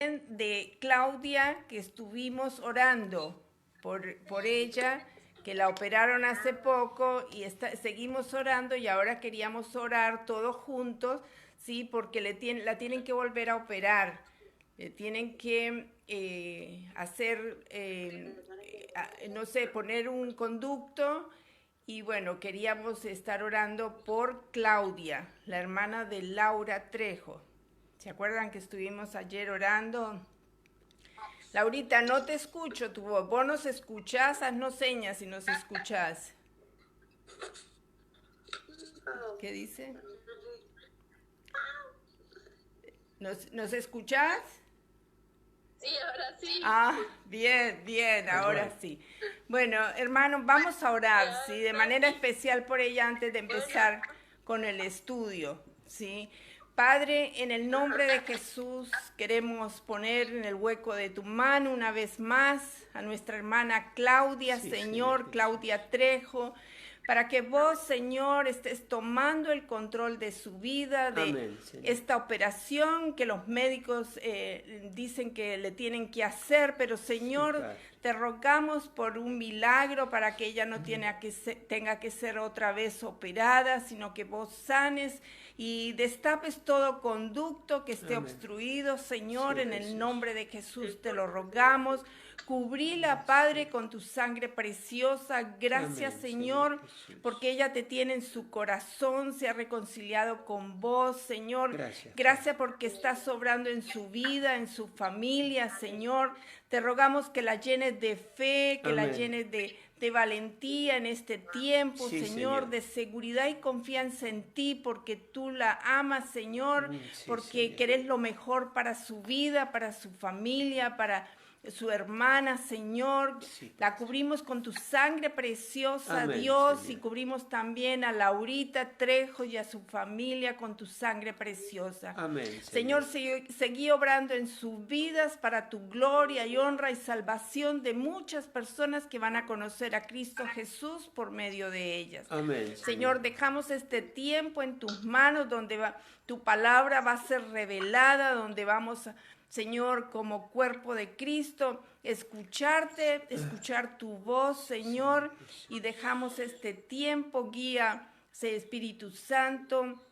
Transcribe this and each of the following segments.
de Claudia, que estuvimos orando por ella, que la operaron hace poco y seguimos orando y ahora queríamos orar todos juntos, sí, porque la tienen que volver a operar, tienen que hacer, no sé, poner un conducto. Y bueno, queríamos estar orando por Claudia, la hermana de Laura Trejo. ¿Se acuerdan que estuvimos ayer orando? Laurita, no te escucho tu voz. ¿Vos nos escuchás? Haznos señas si nos escuchás. ¿Qué dice? ¿Nos escuchás? Sí, ahora sí. Ah, bien, bien, ahora sí. Bueno, hermanos, vamos a orar, ¿sí? De manera especial por ella antes de empezar con el estudio, ¿sí? Padre, en el nombre de Jesús queremos poner en el hueco de tu mano una vez más a nuestra hermana Claudia, Sí, Señor, Señor Claudia Trejo, para que vos, Señor, estés tomando el control de su vida, de Amén, Señor. esta operación que los médicos dicen que le tienen que hacer, pero Sí, Señor, Padre. te rogamos por un milagro para que ella no tenga que ser otra vez operada, sino que vos sanes y destapes todo conducto que esté Amén. obstruido, Señor, Sí, en el Jesús. nombre de Jesús te lo rogamos. Cubrila, Padre, con tu sangre preciosa. Gracias, Amén, Señor, Jesús. porque ella te tiene en su corazón, se ha reconciliado con vos, Señor. Gracias, Gracias porque estás obrando en su vida, en su familia, Señor. Te rogamos que la llenes de fe, que la Amén. llenes de valentía en este tiempo, Sí, Señor, Señor. de seguridad y confianza en ti, porque tú la amas, Señor, Sí, porque Señor. querés lo mejor para su vida, para su familia, para su hermana, Señor. Sí, La Padre. cubrimos con tu sangre preciosa, Amén, Dios, y Señor. cubrimos también a Laurita Trejo y a su familia con tu sangre preciosa. Amén, Señor, Señor. seguí obrando en sus vidas para tu gloria y honra y salvación de muchas personas que van a conocer a Cristo Jesús por medio de ellas. Amén, Señor, dejamos este tiempo en tus manos donde tu palabra va a ser revelada, donde vamos a, Señor, como cuerpo de Cristo, escucharte, escuchar tu voz, Señor, y dejamos este tiempo, guía, Espíritu Santo,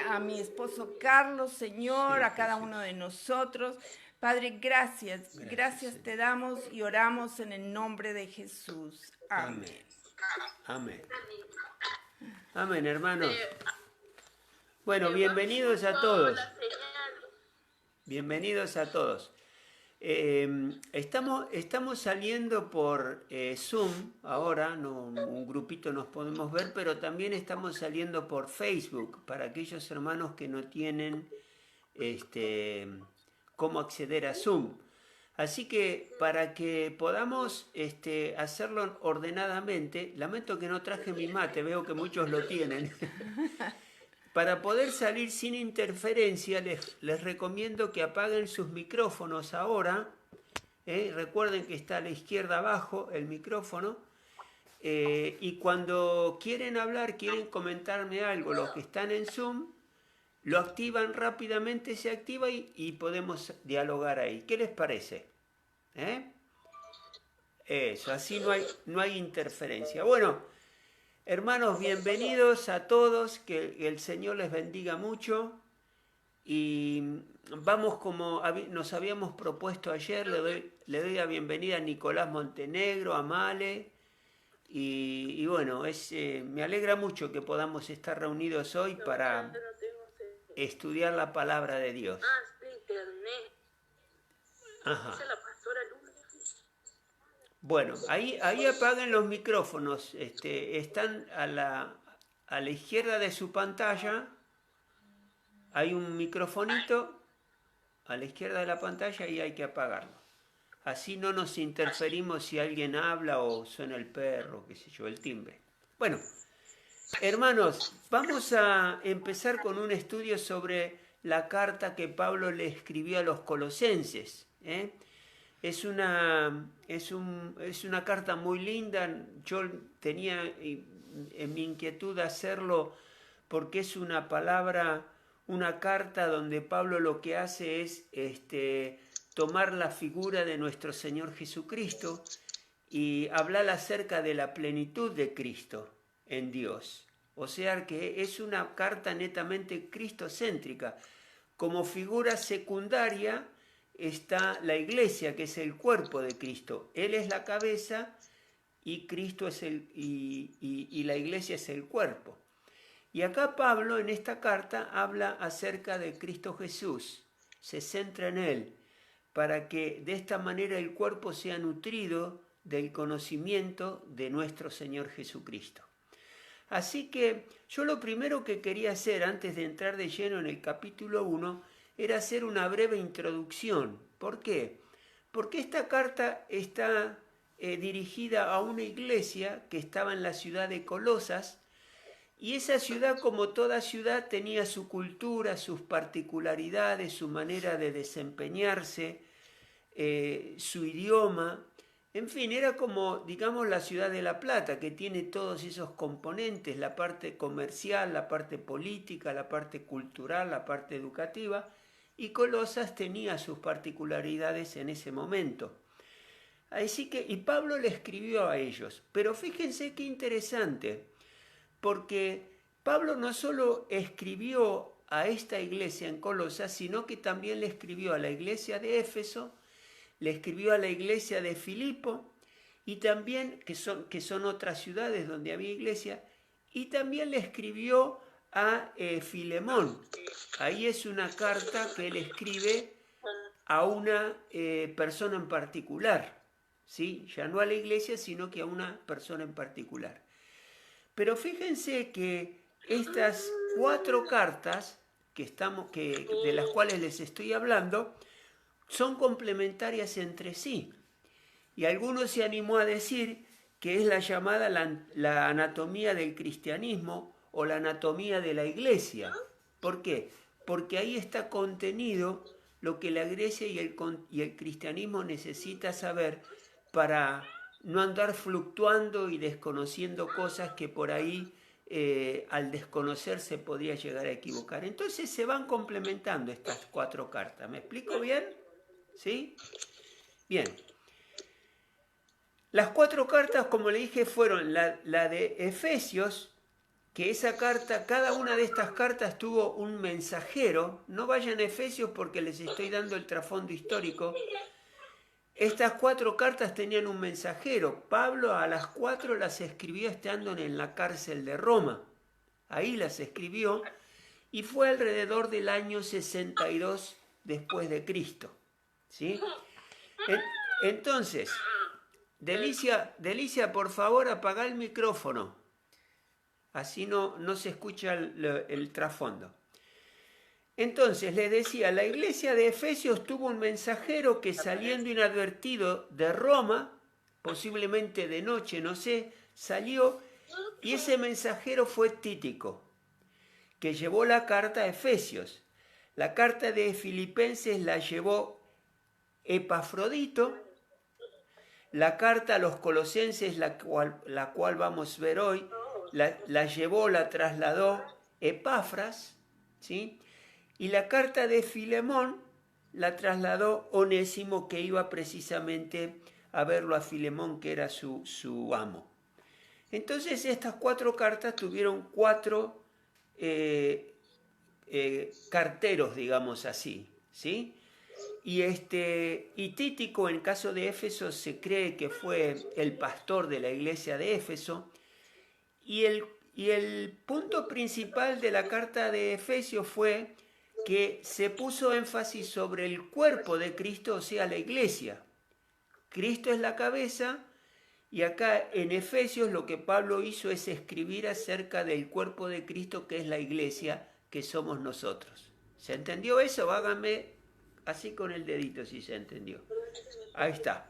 a mi esposo Carlos, Señor, Sí, a cada Jesús. uno de nosotros. Padre, gracias, gracias te damos y oramos en el nombre de Jesús. Amén. Amén. Amén, hermanos. Se, Bueno, se va bienvenidos a mucho todos. la señal. Bienvenidos a todos. Estamos saliendo por Zoom ahora, un grupito nos podemos ver, pero también estamos saliendo por Facebook para aquellos hermanos que no tienen cómo acceder a Zoom. Así que para que podamos hacerlo ordenadamente, lamento que no traje mi mate, veo que muchos lo tienen. Para poder salir sin interferencia, les recomiendo que apaguen sus micrófonos ahora. Recuerden que está a la izquierda abajo el micrófono. Y cuando quieren hablar, quieren comentarme algo, los que están en Zoom, lo activan rápidamente, se activa y podemos dialogar ahí. ¿Qué les parece? Eso, así no hay interferencia. Bueno, hermanos, bienvenidos a todos, que el Señor les bendiga mucho. Y vamos como nos habíamos propuesto ayer, le doy la bienvenida a Nicolás Montenegro, a Male. Y bueno, me alegra mucho que podamos estar reunidos hoy No, para yo no tengo señal. estudiar la palabra de Dios. Ah, es de internet. Ajá. Dice la pastora Luna. Bueno, ahí apaguen los micrófonos. Están a la izquierda de su pantalla. Hay un microfonito a la izquierda de la pantalla y hay que apagarlo. Así no nos interferimos si alguien habla o suena el perro, qué sé yo, el timbre. Bueno, hermanos, vamos a empezar con un estudio sobre la carta que Pablo le escribió a los colosenses. Es una carta muy linda. Yo tenía en mi inquietud hacerlo porque es una palabra una carta donde Pablo lo que hace es tomar la figura de nuestro Señor Jesucristo y hablar acerca de la plenitud de Cristo en Dios. O sea que es una carta netamente cristocéntrica. Como figura secundaria está la iglesia, que es el cuerpo de Cristo. Él es la cabeza y Cristo es y la iglesia es el cuerpo. Y acá Pablo en esta carta habla acerca de Cristo Jesús, se centra en Él, para que de esta manera el cuerpo sea nutrido del conocimiento de nuestro Señor Jesucristo. Así que yo lo primero que quería hacer antes de entrar de lleno en el capítulo 1 era hacer una breve introducción. ¿Por qué? Porque esta carta está dirigida a una iglesia que estaba en la ciudad de Colosas, y esa ciudad, como toda ciudad, tenía su cultura, sus particularidades, su manera de desempeñarse, su idioma. En fin, era como, digamos, la ciudad de La Plata, que tiene todos esos componentes, la parte comercial, la parte política, la parte cultural, la parte educativa, y Colosas tenía sus particularidades en ese momento. Así que, y Pablo le escribió a ellos, pero fíjense qué interesante, porque Pablo no solo escribió a esta iglesia en Colosas, sino que también le escribió a la iglesia de Éfeso, le escribió a la iglesia de Filipo, y también, que son otras ciudades donde había iglesia, y también le escribió a Filemón. Ahí es una carta que él escribe a una persona en particular, ¿sí? Ya no a la iglesia, sino que a una persona en particular. Pero fíjense que estas 4 cartas de las cuales les estoy hablando son complementarias entre sí. Y algunos se animó a decir que es la llamada la anatomía del cristianismo o la anatomía de la iglesia. ¿Por qué? Porque ahí está contenido lo que la iglesia y el cristianismo necesita saber para no andar fluctuando y desconociendo cosas que por ahí al desconocer se podría llegar a equivocar. Entonces se van complementando estas 4 cartas. ¿Me explico bien? ¿Sí? Bien. Las 4 cartas, como le dije, fueron la de Efesios, que esa carta, cada una de estas cartas tuvo un mensajero. No vayan a Efesios porque les estoy dando el trasfondo histórico. Estas 4 cartas tenían un mensajero. Pablo a las 4 las escribió estando en la cárcel de Roma. Ahí las escribió y fue alrededor del año 62 después de Cristo. ¿Sí? Entonces, Delicia, por favor, apaga el micrófono. Así no se escucha el trasfondo. Entonces, les decía, la iglesia de Efesios tuvo un mensajero que saliendo inadvertido de Roma, posiblemente de noche, no sé, salió, y ese mensajero fue Tíquico, que llevó la carta a Efesios. La carta de Filipenses la llevó Epafrodito. La carta a los Colosenses, la cual vamos a ver hoy, la trasladó Epafras, ¿sí? Y la carta de Filemón la trasladó Onésimo, que iba precisamente a verlo a Filemón, que era su amo. Entonces estas 4 cartas tuvieron 4 carteros, digamos así, ¿sí? Y Tíquico, en caso de Éfeso, se cree que fue el pastor de la iglesia de Éfeso. Y el punto principal de la carta de Efesios fue que se puso énfasis sobre el cuerpo de Cristo, o sea, la iglesia. Cristo es la cabeza, y acá en Efesios lo que Pablo hizo es escribir acerca del cuerpo de Cristo, que es la iglesia, que somos nosotros. ¿Se entendió eso? Háganme así con el dedito si se entendió. Ahí está.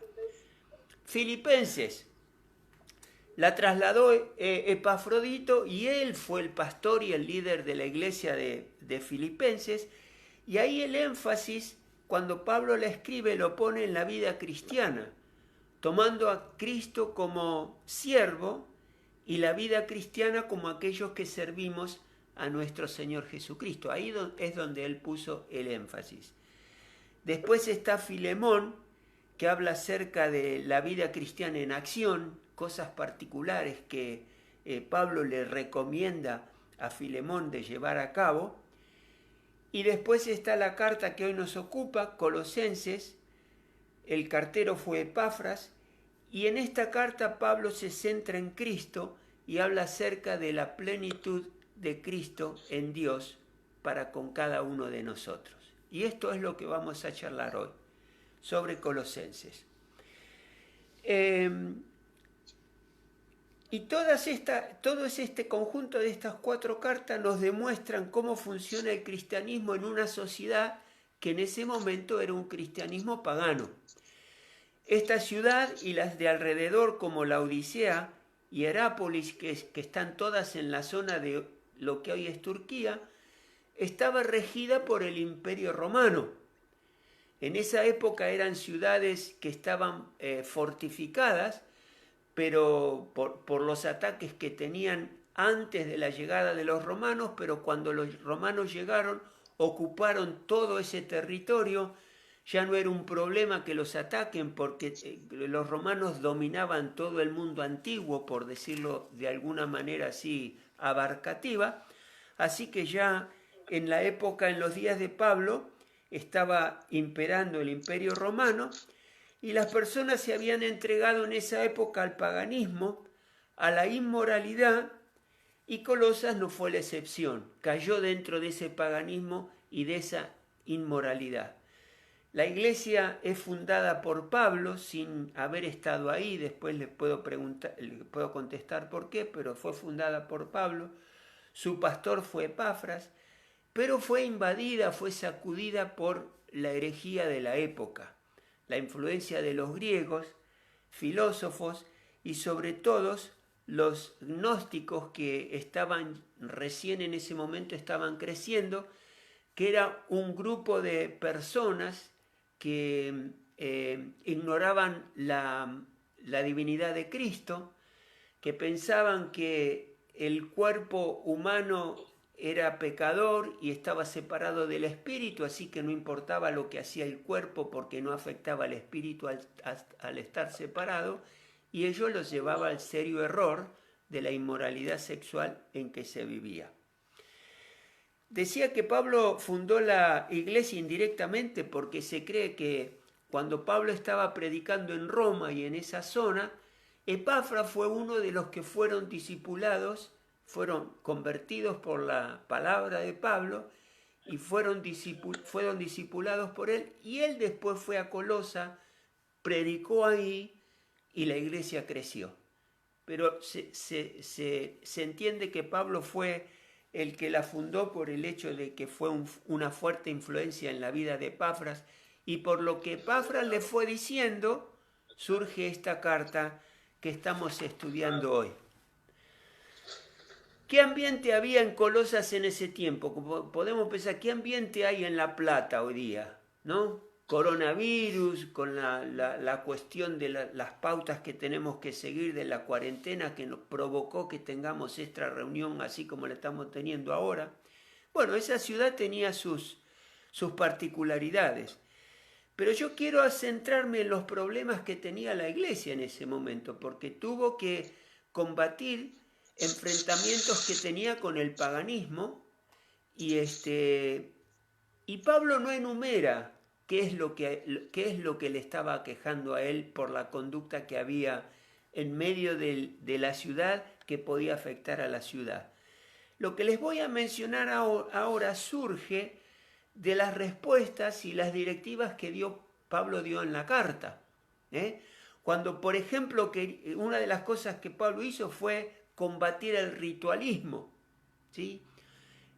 Filipenses la trasladó Epafrodito, y él fue el pastor y el líder de la iglesia de Filipenses. Y ahí el énfasis, cuando Pablo la escribe, lo pone en la vida cristiana, tomando a Cristo como siervo y la vida cristiana como aquellos que servimos a nuestro Señor Jesucristo. Ahí es donde él puso el énfasis. Después está Filemón, que habla acerca de la vida cristiana en acción, cosas particulares que Pablo le recomienda a Filemón de llevar a cabo. Y después está la carta que hoy nos ocupa, Colosenses. El cartero fue Epafras, y en esta carta Pablo se centra en Cristo y habla acerca de la plenitud de Cristo en Dios para con cada uno de nosotros. Y esto es lo que vamos a charlar hoy, sobre Colosenses. Y todo este conjunto de estas 4 cartas nos demuestran cómo funciona el cristianismo en una sociedad que en ese momento era un cristianismo pagano. Esta ciudad y las de alrededor, como la Odisea y Herápolis, que están todas en la zona de lo que hoy es Turquía, estaba regida por el Imperio Romano. En esa época eran ciudades que estaban fortificadas, pero por los ataques que tenían antes de la llegada de los romanos, pero cuando los romanos llegaron, ocuparon todo ese territorio. Ya no era un problema que los ataquen porque los romanos dominaban todo el mundo antiguo, por decirlo de alguna manera así abarcativa. Así que ya en la época, en los días de Pablo, estaba imperando el Imperio Romano y las personas se habían entregado en esa época al paganismo, a la inmoralidad, y Colosas no fue la excepción. Cayó dentro de ese paganismo y de esa inmoralidad. La iglesia es fundada por Pablo sin haber estado ahí. Después le puedo contestar por qué, pero fue fundada por Pablo. Su pastor fue Epafras, pero fue invadida, fue sacudida por la herejía de la época, la influencia de los griegos, filósofos y sobre todo los gnósticos que estaban recién en ese momento estaban creciendo, que era un grupo de personas que ignoraban la divinidad de Cristo, que pensaban que el cuerpo humano era pecador y estaba separado del espíritu, así que no importaba lo que hacía el cuerpo porque no afectaba al espíritu al estar separado, y ello los llevaba al serio error de la inmoralidad sexual en que se vivía. Decía que Pablo fundó la iglesia indirectamente porque se cree que cuando Pablo estaba predicando en Roma y en esa zona, Epafras fue uno de los que fueron discipulados, fueron convertidos por la palabra de Pablo y fueron discipulados por él, y él después fue a Colosa, predicó ahí y la iglesia creció. Pero se entiende que Pablo fue el que la fundó por el hecho de que fue una fuerte influencia en la vida de Epafras, y por lo que Epafras le fue diciendo, surge esta carta que estamos estudiando hoy. ¿Qué ambiente había en Colosas en ese tiempo? Podemos pensar, ¿qué ambiente hay en La Plata hoy día? ¿No? Coronavirus, con la cuestión de las pautas que tenemos que seguir de la cuarentena que nos provocó que tengamos esta reunión así como la estamos teniendo ahora. Bueno, esa ciudad tenía sus particularidades, pero yo quiero centrarme en los problemas que tenía la iglesia en ese momento, porque tuvo que combatir enfrentamientos que tenía con el paganismo, y Pablo no enumera qué es lo que le estaba aquejando a él por la conducta que había en medio de la ciudad que podía afectar a la ciudad. Lo que les voy a mencionar ahora surge de las respuestas y las directivas que Pablo dio en la carta. Cuando, por ejemplo, que una de las cosas que Pablo hizo fue combatir el ritualismo, ¿sí?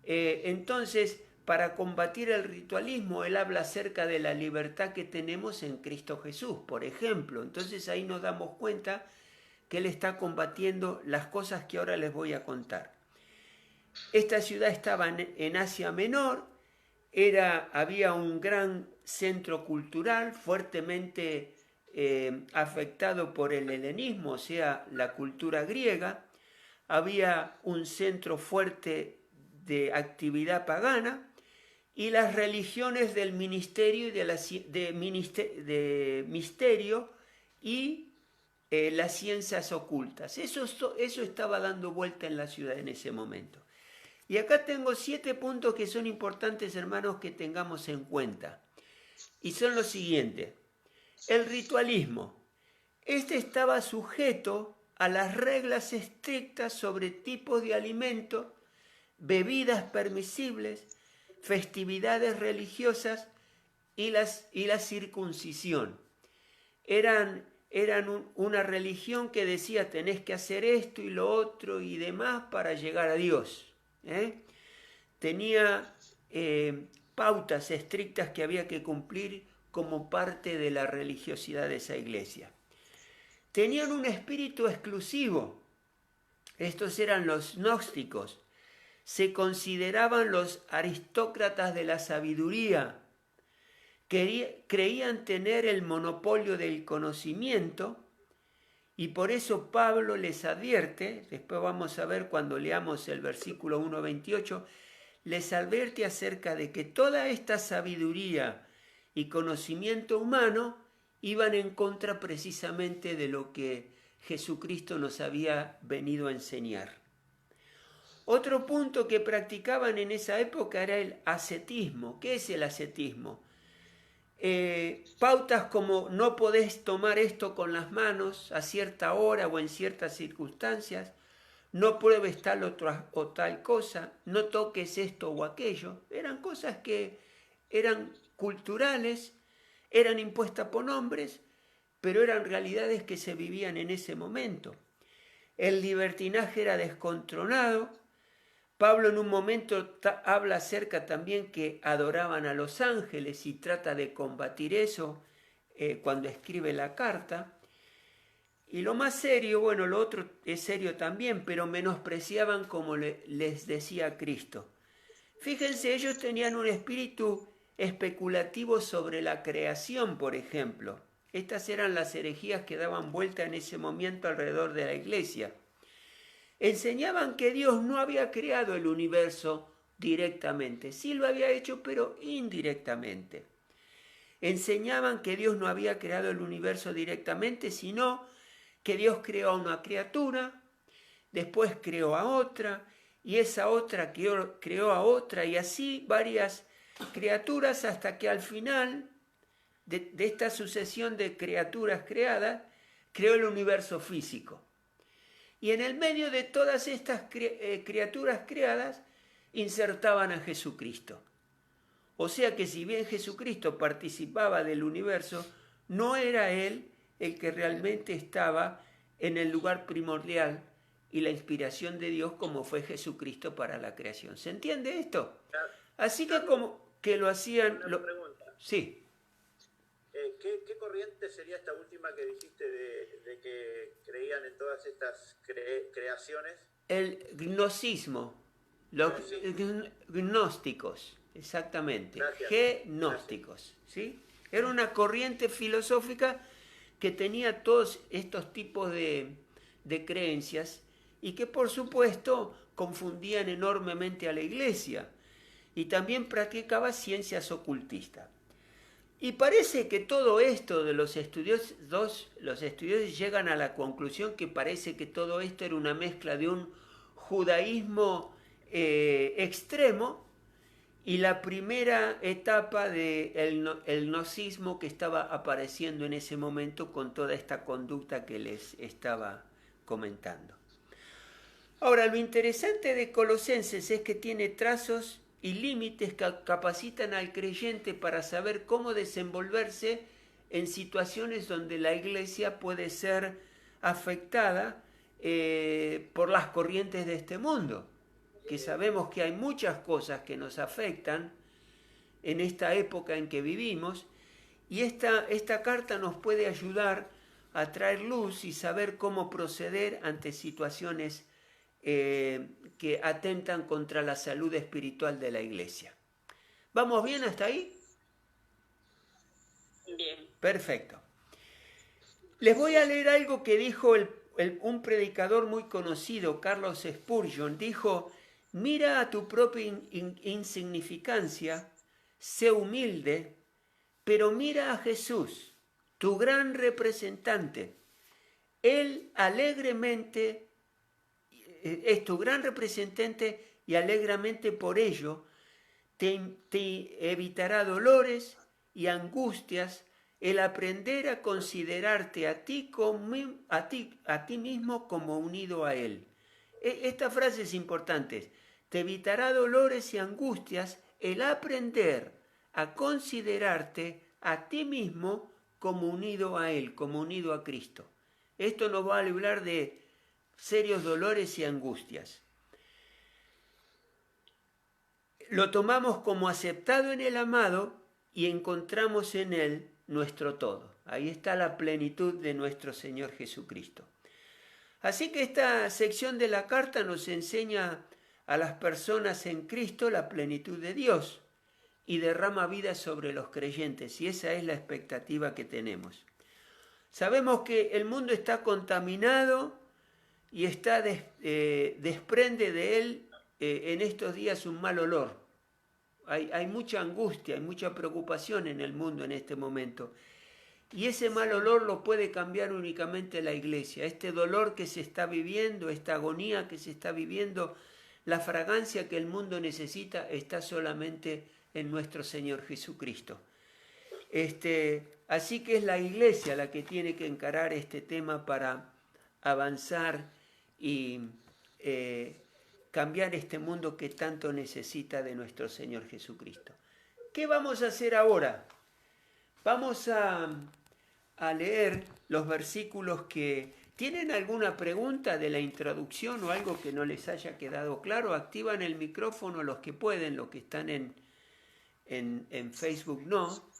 Entonces, para combatir el ritualismo, él habla acerca de la libertad que tenemos en Cristo Jesús, por ejemplo. Entonces ahí nos damos cuenta que él está combatiendo las cosas que ahora les voy a contar. Esta ciudad estaba en Asia Menor, había un gran centro cultural fuertemente afectado por el helenismo, o sea, la cultura griega. Había un centro fuerte de actividad pagana y las religiones del ministerio y de misterio y las ciencias ocultas. Eso estaba dando vuelta en la ciudad en ese momento. Y acá tengo 7 puntos que son importantes, hermanos, que tengamos en cuenta. Y son los siguientes. El ritualismo. Este estaba sujeto a las reglas estrictas sobre tipos de alimentos, bebidas permisibles, festividades religiosas y la circuncisión. Eran una religión que decía tenés que hacer esto y lo otro y demás para llegar a Dios. Tenía pautas estrictas que había que cumplir como parte de la religiosidad de esa iglesia. Tenían un espíritu exclusivo. Estos eran los gnósticos. Se consideraban los aristócratas de la sabiduría. Creían tener el monopolio del conocimiento y por eso Pablo les advierte, después vamos a ver cuando leamos el versículo 1:28, les advierte acerca de que toda esta sabiduría y conocimiento humano iban en contra precisamente de lo que Jesucristo nos había venido a enseñar. Otro punto que practicaban en esa época era el ascetismo. ¿Qué es el ascetismo? Pautas como no podés tomar esto con las manos a cierta hora o en ciertas circunstancias, no pruebes tal o tal cosa, no toques esto o aquello. Eran cosas que eran culturales, eran impuestas por hombres, pero eran realidades que se vivían en ese momento. El libertinaje era descontrolado. Pablo en un momento habla acerca también que adoraban a los ángeles y trata de combatir eso cuando escribe la carta. Y lo más serio, bueno, lo otro es serio también, pero menospreciaban como les decía Cristo. Fíjense, ellos tenían un espíritu especulativo sobre la creación, por ejemplo. Estas eran las herejías que daban vuelta en ese momento alrededor de la iglesia. Enseñaban que Dios no había creado el universo directamente. Sí lo había hecho, pero indirectamente. Enseñaban que Dios no había creado el universo directamente, sino que Dios creó a una criatura, después creó a otra, y esa otra creó a otra, y así varias criaturas, hasta que al final de esta sucesión de criaturas creadas, creó el universo físico. Y en el medio de todas estas criaturas creadas, insertaban a Jesucristo. O sea que si bien Jesucristo participaba del universo, no era Él el que realmente estaba en el lugar primordial y la inspiración de Dios como fue Jesucristo para la creación. ¿Se entiende esto? Así que como que lo hacían... Una pregunta. Sí. ¿Qué corriente sería esta última que dijiste de que creían en todas estas creaciones? El gnosticismo, los gnósticos, exactamente, gnósticos, ¿sí? Era una corriente filosófica que tenía todos estos tipos de creencias y que por supuesto confundían enormemente a la iglesia y también practicaba ciencias ocultistas. Y parece que todo esto de los estudiosos llegan a la conclusión que parece que todo esto era una mezcla de un judaísmo extremo y la primera etapa del gnosticismo que estaba apareciendo en ese momento con toda esta conducta que les estaba comentando. Ahora, lo interesante de Colosenses es que tiene trazos y límites que capacitan al creyente para saber cómo desenvolverse en situaciones donde la iglesia puede ser afectada por las corrientes de este mundo, que sabemos que hay muchas cosas que nos afectan en esta época en que vivimos, y esta carta nos puede ayudar a traer luz y saber cómo proceder ante situaciones que atentan contra la salud espiritual de la iglesia. ¿Vamos bien hasta ahí? Bien. Perfecto. Les voy a leer algo que dijo un predicador muy conocido, Carlos Spurgeon. Dijo: mira a tu propia insignificancia, sé humilde, pero mira a Jesús, tu gran representante. Él alegremente es tu gran representante y alegremente por ello te evitará dolores y angustias el aprender a considerarte a ti mismo como unido a Él. Esta frase es importante. Te evitará dolores y angustias el aprender a considerarte a ti mismo como unido a Él, como unido a Cristo. Esto nos va a hablar de serios dolores y angustias. Lo tomamos como aceptado en el amado y encontramos en Él nuestro todo. Ahí está la plenitud de nuestro Señor Jesucristo. Así que esta sección de la carta nos enseña a las personas en Cristo la plenitud de Dios y derrama vida sobre los creyentes, y esa es la expectativa que tenemos. Sabemos que el mundo está contaminado y desprende de él en estos días un mal olor. Hay mucha angustia, hay mucha preocupación en el mundo en este momento. Y ese mal olor lo puede cambiar únicamente la iglesia. Este dolor que se está viviendo, esta agonía que se está viviendo, la fragancia que el mundo necesita está solamente en nuestro Señor Jesucristo. Así que es la iglesia la que tiene que encarar este tema para avanzar y cambiar este mundo que tanto necesita de nuestro Señor Jesucristo. ¿Qué vamos a hacer ahora? Vamos a leer los versículos que... ¿Tienen alguna pregunta de la introducción o algo que no les haya quedado claro? Activan el micrófono los que pueden, los que están en Facebook no.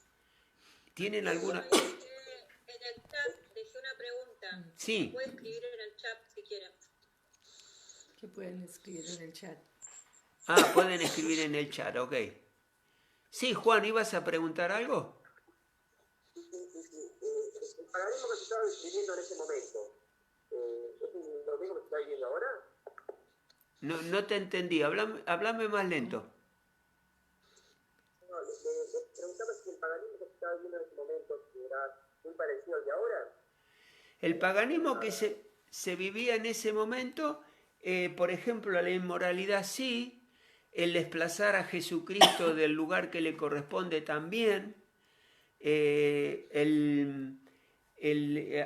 ¿Tienen alguna...? En el chat dejé una pregunta. Sí. Puede escribir en el chat si quieren. ¿Qué pueden escribir en el chat? Ah, pueden escribir en el chat, ok. Sí, Juan, ¿ibas a preguntar algo? El paradigma que se estaba viviendo en ese momento, ¿es lo mismo que se está viviendo ahora? No te entendí, hablame más lento. No, le preguntaba si el paradigma que se estaba viviendo en ese momento era muy parecido al de ahora. El paganismo que se vivía en ese momento, por ejemplo, la inmoralidad sí, el desplazar a Jesucristo del lugar que le corresponde también,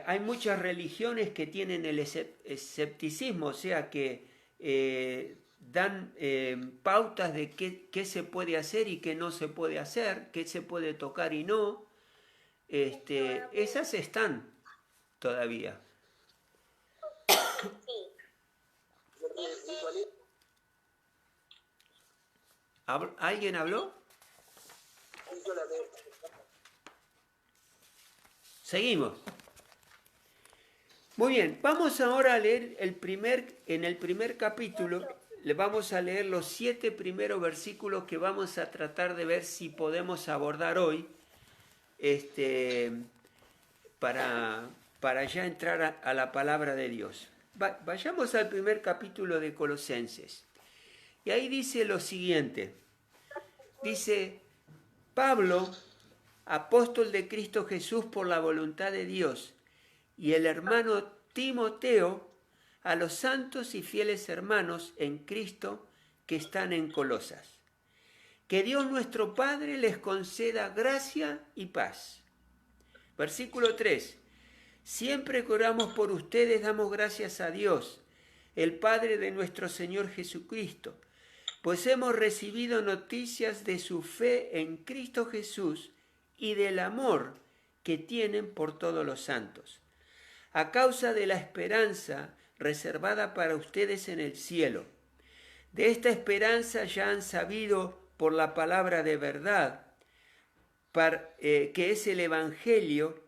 hay muchas religiones que tienen el escepticismo, o sea que dan pautas de qué se puede hacer y qué no se puede hacer, qué se puede tocar y no. Esas están todavía. ¿Alguien habló? Seguimos. Muy bien, vamos ahora a leer en el primer capítulo, le vamos a leer los 7 primeros versículos que vamos a tratar de ver si podemos abordar hoy, para ya entrar a la palabra de Dios. Vayamos al primer capítulo de Colosenses. Y ahí dice lo siguiente. Dice, Pablo, apóstol de Cristo Jesús por la voluntad de Dios, y el hermano Timoteo, a los santos y fieles hermanos en Cristo que están en Colosas. Que Dios nuestro Padre les conceda gracia y paz. Versículo 3. Siempre que oramos por ustedes damos gracias a Dios, el Padre de nuestro Señor Jesucristo, pues hemos recibido noticias de su fe en Cristo Jesús y del amor que tienen por todos los santos, a causa de la esperanza reservada para ustedes en el cielo. De esta esperanza ya han sabido por la palabra de verdad, que es el Evangelio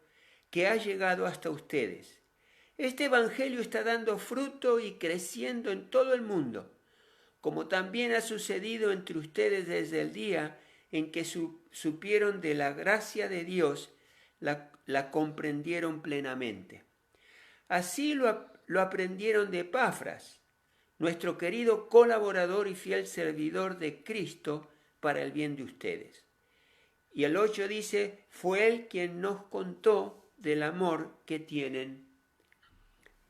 que ha llegado hasta ustedes. Este Evangelio está dando fruto y creciendo en todo el mundo, como también ha sucedido entre ustedes desde el día en que supieron de la gracia de Dios, la comprendieron plenamente. Así lo aprendieron de Epafras, nuestro querido colaborador y fiel servidor de Cristo para el bien de ustedes. Y el 8 dice, fue Él quien nos contó del amor que tienen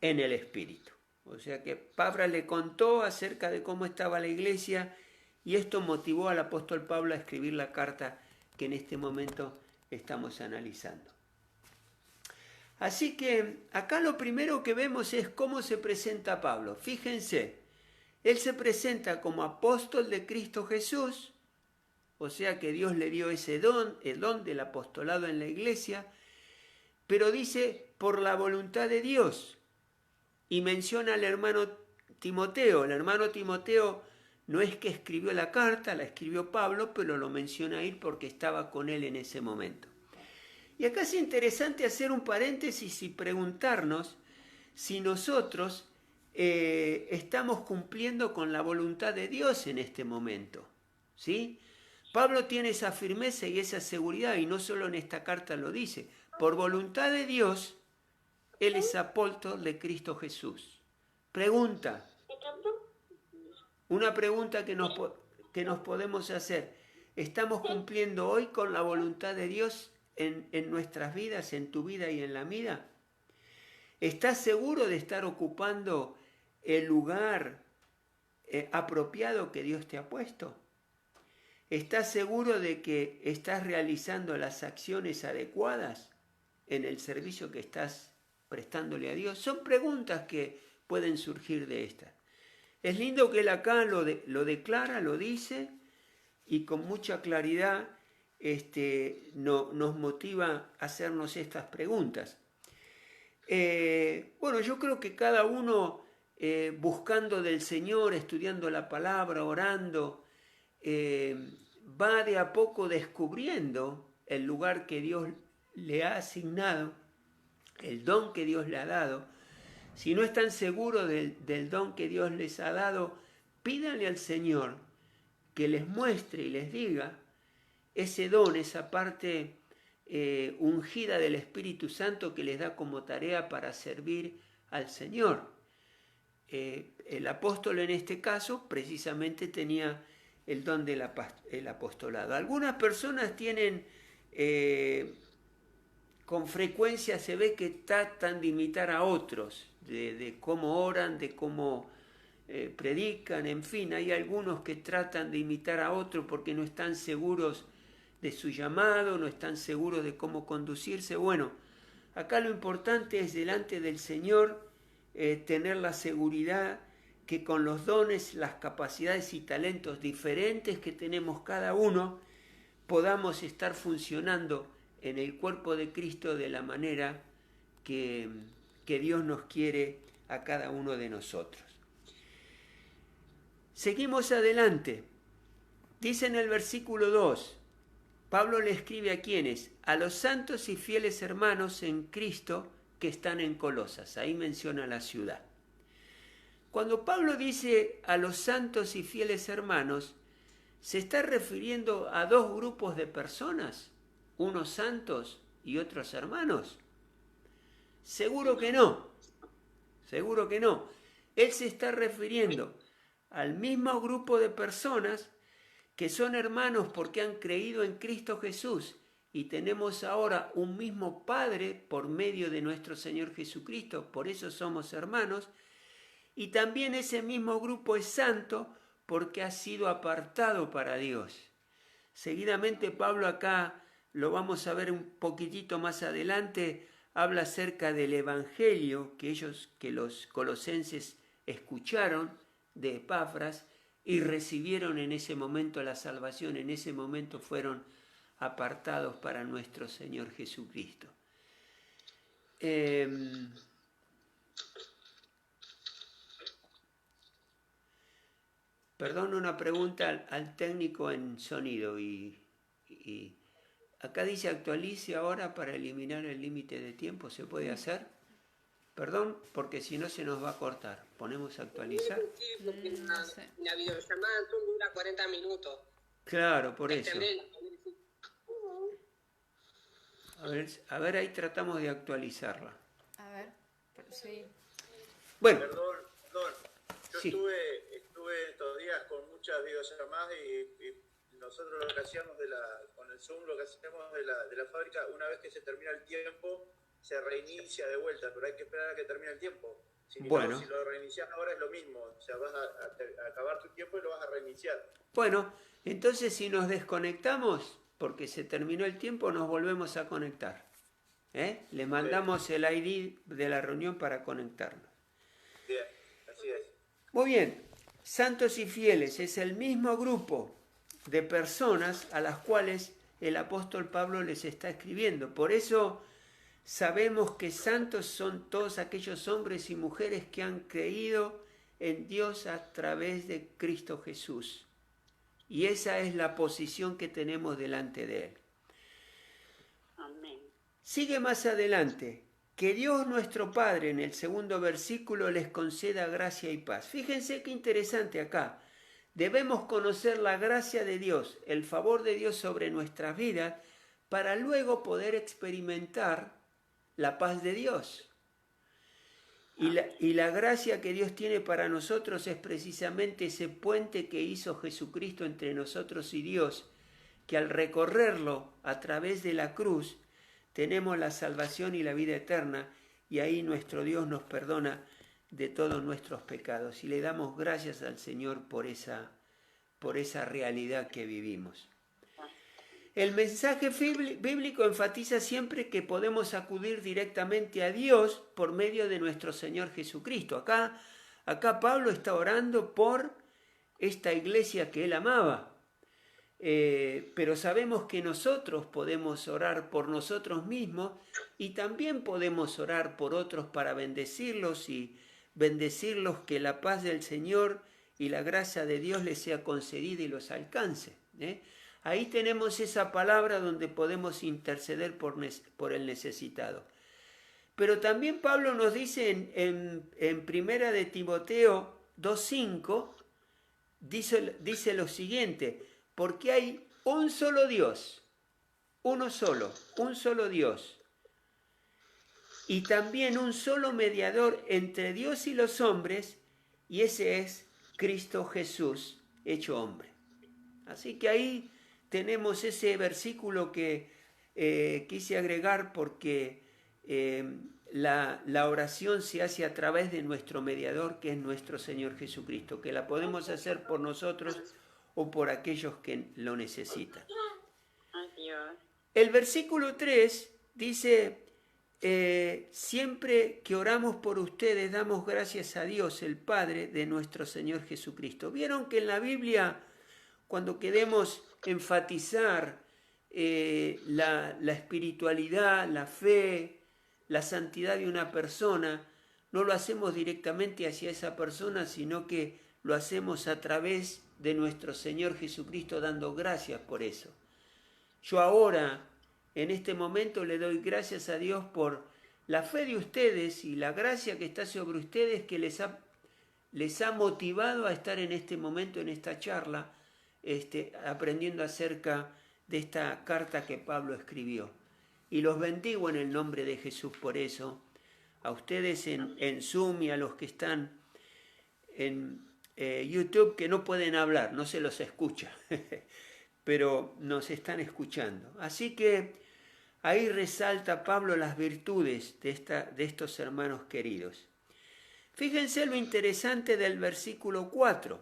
en el Espíritu. O sea que Pablo le contó acerca de cómo estaba la iglesia y esto motivó al apóstol Pablo a escribir la carta que en este momento estamos analizando. Así que acá lo primero que vemos es cómo se presenta Pablo. Fíjense, él se presenta como apóstol de Cristo Jesús, o sea que Dios le dio ese don, el don del apostolado en la iglesia, pero dice por la voluntad de Dios. Y menciona al hermano Timoteo. El hermano Timoteo no es que escribió la carta, la escribió Pablo, pero lo menciona ahí porque estaba con él en ese momento. Y acá es interesante hacer un paréntesis y preguntarnos si nosotros estamos cumpliendo con la voluntad de Dios en este momento, ¿sí? Pablo tiene esa firmeza y esa seguridad, y no solo en esta carta lo dice. Por voluntad de Dios, él es apóstol de Cristo Jesús. Pregunta. Una pregunta que nos podemos hacer. ¿Estamos cumpliendo hoy con la voluntad de Dios en nuestras vidas, en tu vida y en la mía? ¿Estás seguro de estar ocupando el lugar apropiado que Dios te ha puesto? ¿Estás seguro de que estás realizando las acciones adecuadas en el servicio que estás prestándole a Dios? Son preguntas que pueden surgir de estas. Es lindo que él acá lo declara, lo dice, y con mucha claridad nos motiva a hacernos estas preguntas. Bueno, yo creo que cada uno buscando del Señor, estudiando la palabra, orando, va de a poco descubriendo el lugar que Dios le ha asignado, el don que Dios le ha dado. Si no están seguros del don que Dios les ha dado, pídanle al Señor que les muestre y les diga ese don, esa parte ungida del Espíritu Santo que les da como tarea para servir al Señor. El apóstol en este caso precisamente tenía el don del apostolado. Algunas personas tienen, con frecuencia se ve que tratan de imitar a otros, de cómo oran, de cómo predican, en fin, hay algunos que tratan de imitar a otros porque no están seguros de su llamado, no están seguros de cómo conducirse. Bueno, acá lo importante es delante del Señor tener la seguridad que con los dones, las capacidades y talentos diferentes que tenemos cada uno, podamos estar funcionando en el cuerpo de Cristo de la manera que Dios nos quiere a cada uno de nosotros. Seguimos adelante. Dice en el versículo 2, Pablo le escribe a quienes, a los santos y fieles hermanos en Cristo que están en Colosas. Ahí menciona la ciudad. Cuando Pablo dice a los santos y fieles hermanos, ¿se está refiriendo a dos grupos de personas? ¿Unos santos y otros hermanos? Seguro que no. Seguro que no. Él se está refiriendo al mismo grupo de personas que son hermanos porque han creído en Cristo Jesús y tenemos ahora un mismo Padre por medio de nuestro Señor Jesucristo, por eso somos hermanos, y también ese mismo grupo es santo porque ha sido apartado para Dios. Seguidamente Pablo acá, lo vamos a ver un poquitito más adelante, habla acerca del evangelio que los colosenses escucharon de Epafras y recibieron en ese momento la salvación, en ese momento fueron apartados para nuestro Señor Jesucristo. Perdón, una pregunta al técnico en sonido y acá dice actualice ahora para eliminar el límite de tiempo, ¿se puede hacer? Perdón, porque si no se nos va a cortar. Ponemos actualizar. Sí, porque la videollamada dura 40 minutos. Claro, por eso. A ver, ahí tratamos de actualizarla. A ver, sí. Bueno. Perdón, yo Sí. Estuve estos días con muchas videollamadas y nosotros lo que hacíamos con el Zoom, lo que hacemos de la fábrica, una vez que se termina el tiempo, se reinicia de vuelta, pero hay que esperar a que termine el tiempo. Bueno. Si lo reinicias ahora es lo mismo, o sea, vas a acabar tu tiempo y lo vas a reiniciar. Bueno, entonces si nos desconectamos, porque se terminó el tiempo, nos volvemos a conectar. Le mandamos el ID de la reunión para conectarnos. Bien, así es. Muy bien, santos y fieles es el mismo grupo de personas a las cuales el apóstol Pablo les está escribiendo. Por eso sabemos que santos son todos aquellos hombres y mujeres que han creído en Dios a través de Cristo Jesús. Y esa es la posición que tenemos delante de Él. Amén. Sigue más adelante. Que Dios nuestro Padre, en el segundo versículo, les conceda gracia y paz. Fíjense qué interesante acá. Debemos conocer la gracia de Dios, el favor de Dios sobre nuestras vidas, para luego poder experimentar la paz de Dios. Y la gracia que Dios tiene para nosotros es precisamente ese puente que hizo Jesucristo entre nosotros y Dios, que al recorrerlo a través de la cruz, tenemos la salvación y la vida eterna, y ahí nuestro Dios nos perdona de todos nuestros pecados. Y le damos gracias al Señor por esa realidad que vivimos. El mensaje bíblico enfatiza siempre que podemos acudir directamente a Dios por medio de nuestro Señor Jesucristo. Acá Pablo está orando por esta iglesia que él amaba. Pero sabemos que nosotros podemos orar por nosotros mismos y también podemos orar por otros para bendecirlos y bendecirlos, que la paz del Señor y la gracia de Dios les sea concedida y los alcance. Ahí tenemos esa palabra donde podemos interceder por el necesitado. Pero también Pablo nos dice en Primera de Timoteo 2:5, dice lo siguiente: porque hay un solo Dios, un solo Dios, y también un solo mediador entre Dios y los hombres, y ese es Cristo Jesús, hecho hombre. Así que ahí tenemos ese versículo que quise agregar porque la oración se hace a través de nuestro mediador, que es nuestro Señor Jesucristo, que la podemos hacer por nosotros o por aquellos que lo necesitan. Adiós. El versículo 3 dice: siempre que oramos por ustedes damos gracias a Dios, el Padre de nuestro Señor Jesucristo. Vieron que en la Biblia, cuando queremos enfatizar la espiritualidad, la fe, la santidad de una persona, no lo hacemos directamente hacia esa persona, sino que lo hacemos a través de nuestro Señor Jesucristo, dando gracias por eso. Yo ahora, en este momento, le doy gracias a Dios por la fe de ustedes y la gracia que está sobre ustedes, que les ha motivado a estar en este momento, en esta charla, aprendiendo acerca de esta carta que Pablo escribió. Y los bendigo en el nombre de Jesús por eso, a ustedes en Zoom y a los que están en YouTube, que no pueden hablar, no se los escucha, pero nos están escuchando. Así que ahí resalta Pablo las virtudes de estos hermanos queridos. Fíjense lo interesante del versículo 4.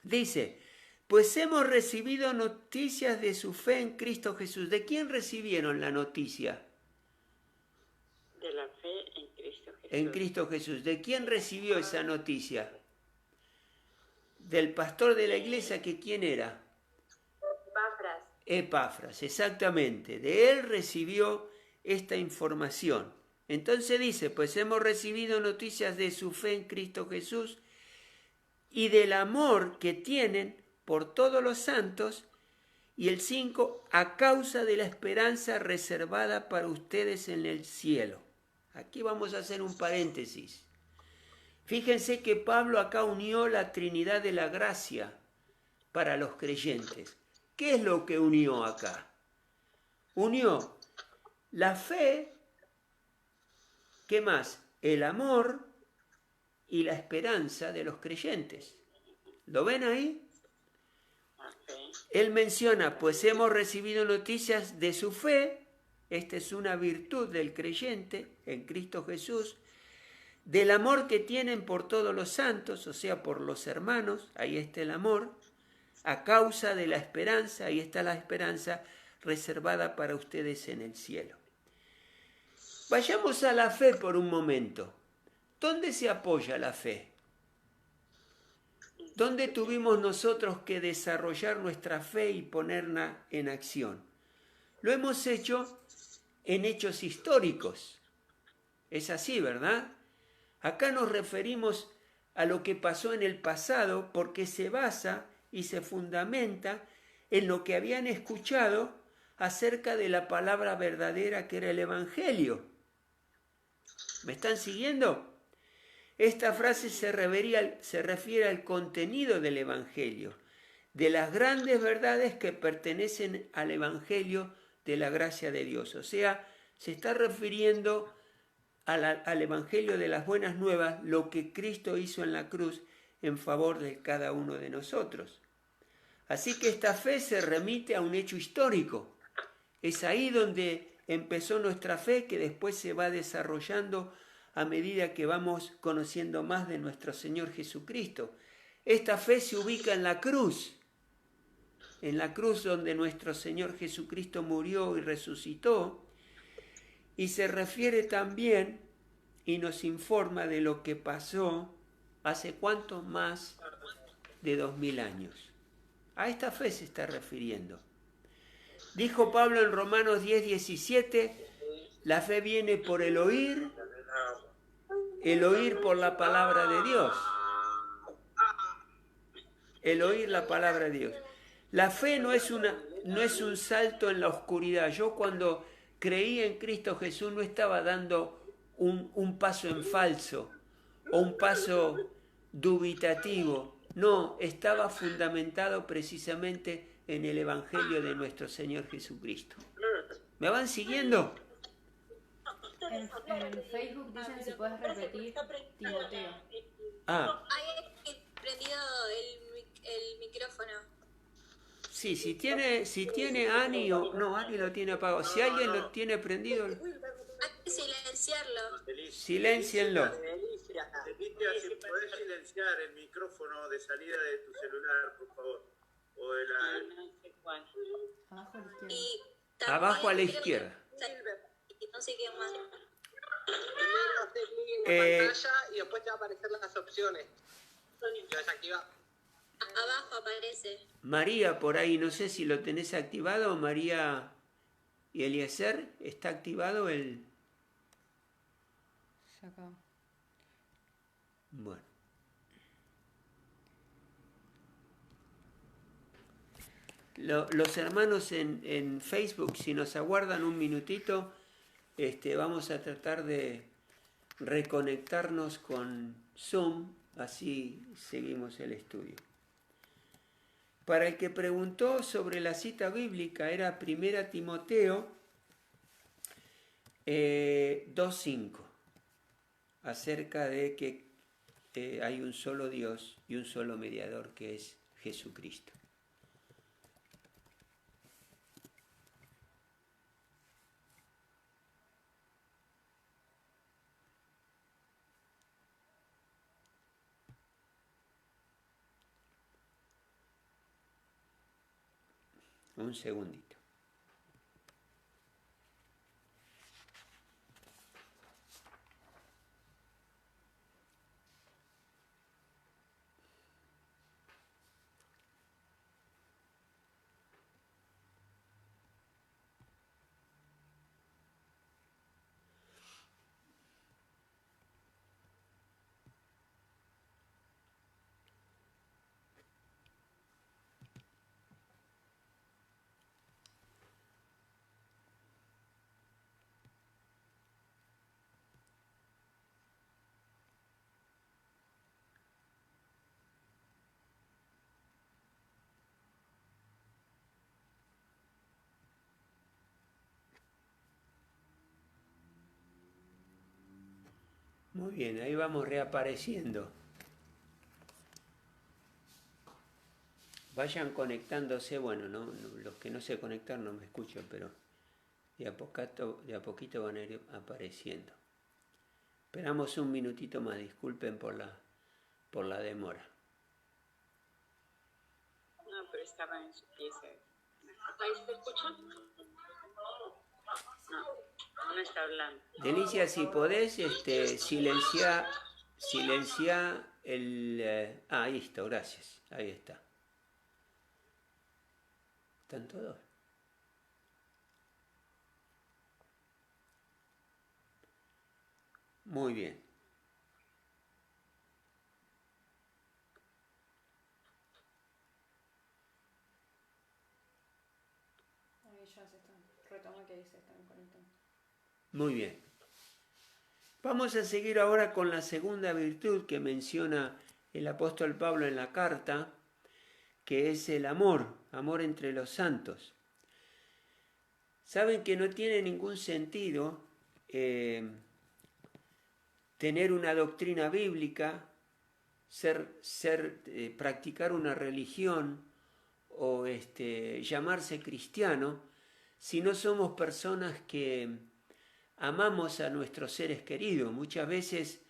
Dice: pues hemos recibido noticias de su fe en Cristo Jesús. ¿De quién recibieron la noticia? De la fe en Cristo Jesús. En Cristo Jesús. ¿De quién recibió esa noticia? Del pastor de la iglesia, que ¿quién era? Epafras, exactamente. De él recibió esta información. Entonces dice: pues hemos recibido noticias de su fe en Cristo Jesús y del amor que tienen por todos los santos. Y el 5, a causa de la esperanza reservada para ustedes en el cielo. Aquí vamos a hacer un paréntesis. Fíjense que Pablo acá unió la Trinidad de la gracia para los creyentes. ¿Qué es lo que unió acá? Unió la fe, ¿qué más? El amor y la esperanza de los creyentes. ¿Lo ven ahí? Él menciona, pues hemos recibido noticias de su fe, esta es una virtud del creyente en Cristo Jesús, del amor que tienen por todos los santos, o sea, por los hermanos, ahí está el amor, a causa de la esperanza, ahí está la esperanza reservada para ustedes en el cielo. Vayamos a la fe por un momento. ¿Dónde se apoya la fe? ¿Dónde tuvimos nosotros que desarrollar nuestra fe y ponerla en acción? Lo hemos hecho en hechos históricos. Es así, ¿verdad? Acá nos referimos a lo que pasó en el pasado porque se basa y se fundamenta en lo que habían escuchado acerca de la palabra verdadera que era el Evangelio. ¿Me están siguiendo? Esta frase se refiere al contenido del Evangelio, de las grandes verdades que pertenecen al Evangelio de la gracia de Dios. O sea, se está refiriendo al Evangelio de las buenas nuevas, lo que Cristo hizo en la cruz en favor de cada uno de nosotros. Así que esta fe se remite a un hecho histórico. Es ahí donde empezó nuestra fe, que después se va desarrollando a medida que vamos conociendo más de nuestro Señor Jesucristo. Esta fe se ubica en la cruz donde nuestro Señor Jesucristo murió y resucitó, y se refiere también y nos informa de lo que pasó hace cuánto más de 2000 años. A esta fe se está refiriendo. Dijo Pablo en Romanos 10:17, la fe viene por el oír por la palabra de Dios. El oír la palabra de Dios. La fe no es un salto en la oscuridad. Yo cuando creí en Cristo Jesús no estaba dando un paso en falso o un paso dubitativo. No, estaba fundamentado precisamente en el Evangelio de nuestro Señor Jesucristo. ¿Me van siguiendo? En Facebook dicen si puedes repetir Timoteo. Hay prendido el micrófono. Sí, si tiene Ani o... No, Ani lo tiene apagado. Si alguien lo tiene prendido... Hay que silenciarlo. Siléncienlo. Felicia, si podés silenciar el micrófono de salida de tu celular, por favor. O de la... No sé cuál. Abajo a la izquierda. Y Abajo a la izquierda. no sé qué más. Primero haces clic en la pantalla y después te van a aparecer las opciones. Lo desactiva. Abajo aparece. María, por ahí, no sé si lo tenés activado, María y Eliezer, ¿está activado el...? Se acabó. Bueno. Los hermanos en Facebook, si nos aguardan un minutito, vamos a tratar de reconectarnos con Zoom, así seguimos el estudio. Para el que preguntó sobre la cita bíblica, era 1 Timoteo 2:5, acerca de que hay un solo Dios y un solo mediador, que es Jesucristo. Un segundito. Muy bien, ahí vamos reapareciendo. Vayan conectándose, bueno, los que no se conectan no me escuchan, pero de a poquito van a ir apareciendo. Esperamos un minutito más, disculpen por la demora. No, pero estaba en su pieza. ¿Ahí se escucha? No está hablando. Delicia, si podés, silenciar el... ahí está, gracias, ahí está. ¿Están todos? Muy bien. Ahí ya se están. Retoma que ahí se están conectando. Muy bien. Vamos a seguir ahora con la segunda virtud que menciona el apóstol Pablo en la carta, que es el amor entre los santos. Saben que no tiene ningún sentido tener una doctrina bíblica, practicar una religión o llamarse cristiano si no somos personas que amamos a nuestros seres queridos. Muchas veces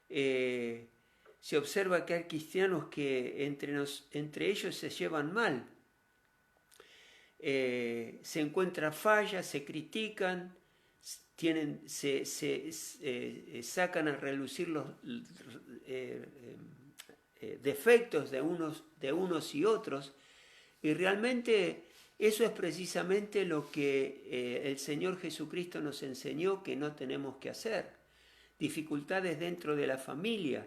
se observa que hay cristianos que entre ellos se llevan mal. Se encuentran fallas, se critican, sacan a relucir los defectos de unos y otros, y realmente eso es precisamente lo que el Señor Jesucristo nos enseñó que no tenemos que hacer. Dificultades dentro de la familia.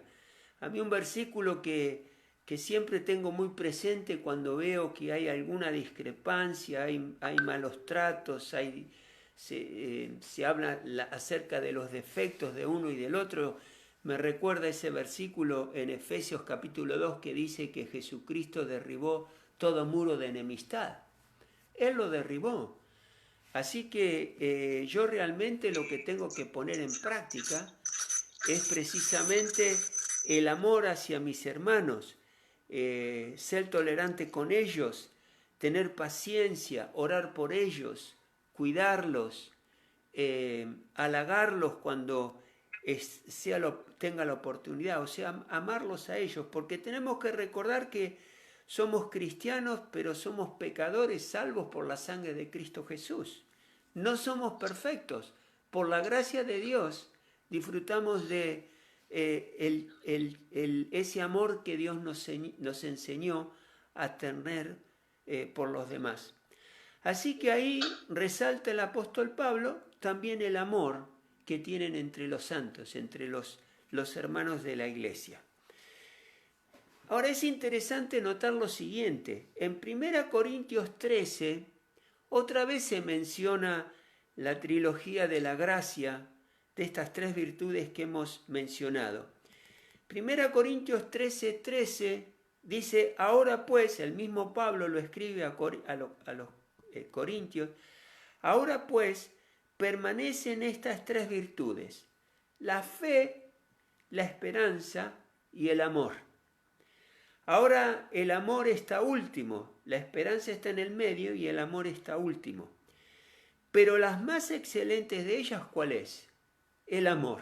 A mí un versículo que siempre tengo muy presente cuando veo que hay alguna discrepancia, hay malos tratos, se habla acerca de los defectos de uno y del otro. Me recuerda ese versículo en Efesios capítulo 2 que dice que Jesucristo derribó todo muro de enemistad. Él lo derribó. Así que yo realmente lo que tengo que poner en práctica es precisamente el amor hacia mis hermanos, ser tolerante con ellos, tener paciencia, orar por ellos, cuidarlos, halagarlos cuando tenga la oportunidad, o sea, amarlos a ellos, porque tenemos que recordar que somos cristianos, pero somos pecadores salvos por la sangre de Cristo Jesús. No somos perfectos. Por la gracia de Dios disfrutamos de ese amor que Dios nos enseñó a tener por los demás. Así que ahí resalta el apóstol Pablo también el amor que tienen entre los santos, entre los hermanos de la iglesia. Ahora es interesante notar lo siguiente. En 1 Corintios 13, otra vez se menciona la trilogía de la gracia, de estas tres virtudes que hemos mencionado. 1 Corintios 13 dice, ahora pues, el mismo Pablo lo escribe a los Corintios, ahora pues permanecen estas tres virtudes, la fe, la esperanza y el amor. Ahora el amor está último, la esperanza está en el medio y el amor está último. Pero las más excelentes de ellas, ¿cuál es? El amor.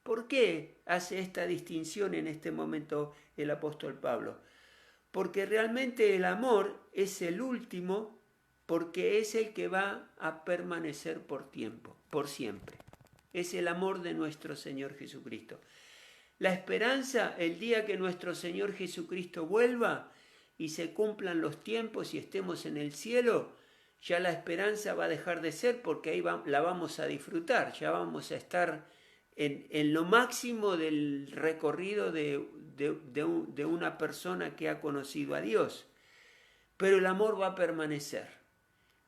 ¿Por qué hace esta distinción en este momento el apóstol Pablo? Porque realmente el amor es el último, porque es el que va a permanecer por siempre. Es el amor de nuestro Señor Jesucristo. La esperanza, el día que nuestro Señor Jesucristo vuelva y se cumplan los tiempos y estemos en el cielo, ya la esperanza va a dejar de ser porque ahí la vamos a disfrutar, ya vamos a estar en lo máximo del recorrido de una persona que ha conocido a Dios. Pero el amor va a permanecer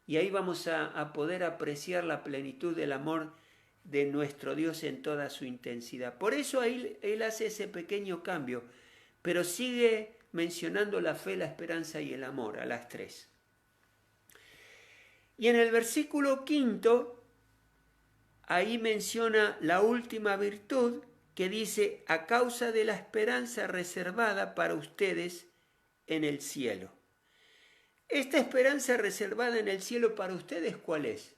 y ahí vamos a poder apreciar la plenitud del amor de nuestro Dios en toda su intensidad. Por eso ahí él hace ese pequeño cambio, pero sigue mencionando la fe, la esperanza y el amor, a las tres. Y en el versículo 5, ahí menciona la última virtud, que dice, a causa de la esperanza reservada para ustedes en el cielo. Esta esperanza reservada en el cielo para ustedes, ¿cuál es?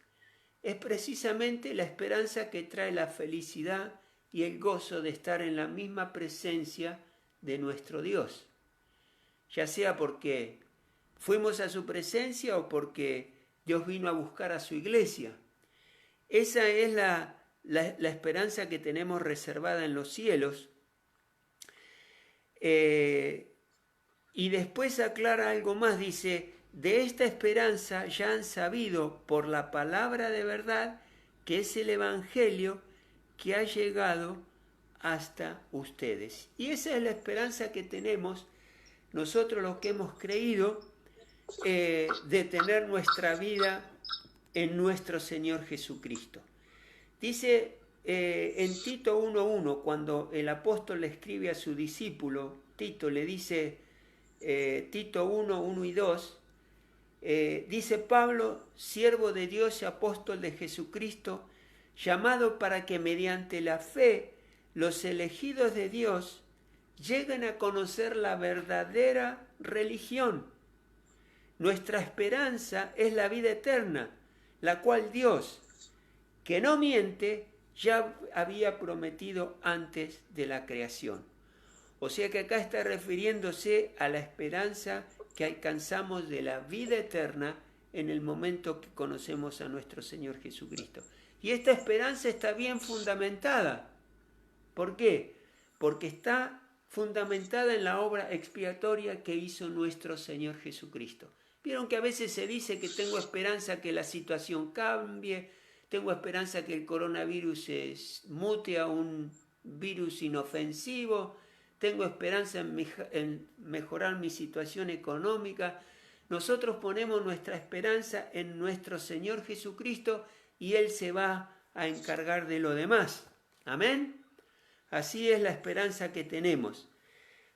Es precisamente la esperanza que trae la felicidad y el gozo de estar en la misma presencia de nuestro Dios. Ya sea porque fuimos a su presencia o porque Dios vino a buscar a su iglesia. Esa es la esperanza que tenemos reservada en los cielos. Y después aclara algo más, dice, de esta esperanza ya han sabido por la palabra de verdad, que es el Evangelio que ha llegado hasta ustedes. Y esa es la esperanza que tenemos nosotros los que hemos creído, de tener nuestra vida en nuestro Señor Jesucristo. Dice en Tito 1:1, cuando el apóstol le escribe a su discípulo, Tito le dice, Tito 1:1 y 2, dice Pablo, siervo de Dios y apóstol de Jesucristo, llamado para que mediante la fe los elegidos de Dios lleguen a conocer la verdadera religión. Nuestra esperanza es la vida eterna, la cual Dios, que no miente, ya había prometido antes de la creación. O sea que acá está refiriéndose a la esperanza que alcanzamos de la vida eterna en el momento que conocemos a nuestro Señor Jesucristo. Y esta esperanza está bien fundamentada. ¿Por qué? Porque está fundamentada en la obra expiatoria que hizo nuestro Señor Jesucristo. Vieron que a veces se dice que tengo esperanza que la situación cambie, tengo esperanza que el coronavirus se mute a un virus inofensivo, tengo esperanza en mejorar mi situación económica. Nosotros ponemos nuestra esperanza en nuestro Señor Jesucristo y Él se va a encargar de lo demás. Amén. Así es la esperanza que tenemos.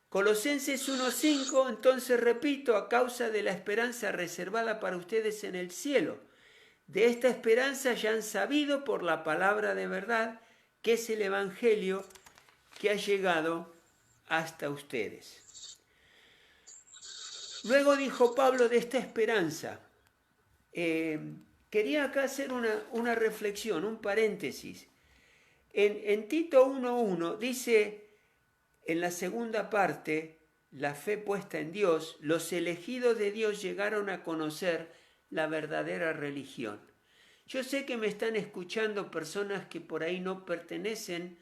Colosenses 1:5, entonces repito, a causa de la esperanza reservada para ustedes en el cielo. De esta esperanza ya han sabido por la palabra de verdad, que es el Evangelio que ha llegado hasta ustedes. Luego dijo Pablo de esta esperanza. Quería acá hacer una reflexión, un paréntesis. En Tito 1:1 dice, en la segunda parte, la fe puesta en Dios, los elegidos de Dios llegaron a conocer la verdadera religión. Yo sé que me están escuchando personas que por ahí no pertenecen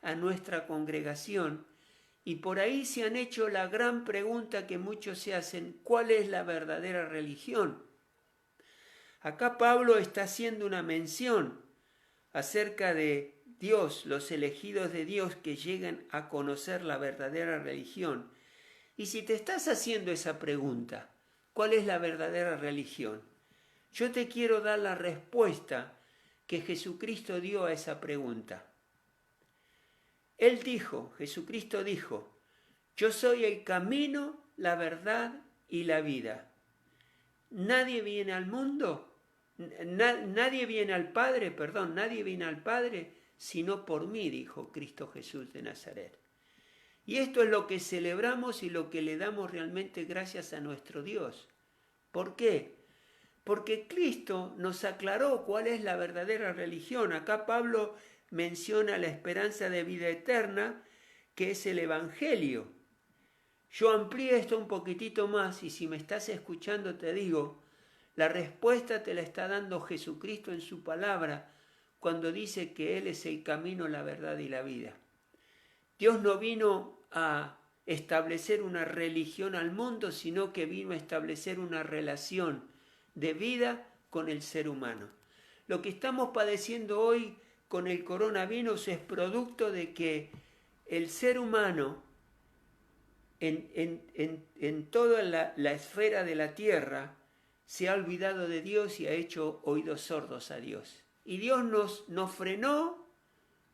a nuestra congregación y por ahí se han hecho la gran pregunta que muchos se hacen, ¿cuál es la verdadera religión? Acá Pablo está haciendo una mención acerca de Dios, los elegidos de Dios que llegan a conocer la verdadera religión. Y si te estás haciendo esa pregunta, ¿cuál es la verdadera religión? Yo te quiero dar la respuesta que Jesucristo dio a esa pregunta. Él dijo, Jesucristo dijo, yo soy el camino, la verdad y la vida. Nadie viene al mundo, nadie viene al Padre, sino por mí, dijo Cristo Jesús de Nazaret. Y esto es lo que celebramos y lo que le damos realmente gracias a nuestro Dios. ¿Por qué? Porque Cristo nos aclaró cuál es la verdadera religión. Acá Pablo menciona la esperanza de vida eterna, que es el Evangelio. Yo amplío esto un poquitito más y si me estás escuchando te digo, la respuesta te la está dando Jesucristo en su palabra cuando dice que Él es el camino, la verdad y la vida. Dios no vino a establecer una religión al mundo, sino que vino a establecer una relación de vida con el ser humano. Lo que estamos padeciendo hoy con el coronavirus es producto de que el ser humano en toda la esfera de la tierra se ha olvidado de Dios y ha hecho oídos sordos a Dios. Y Dios nos frenó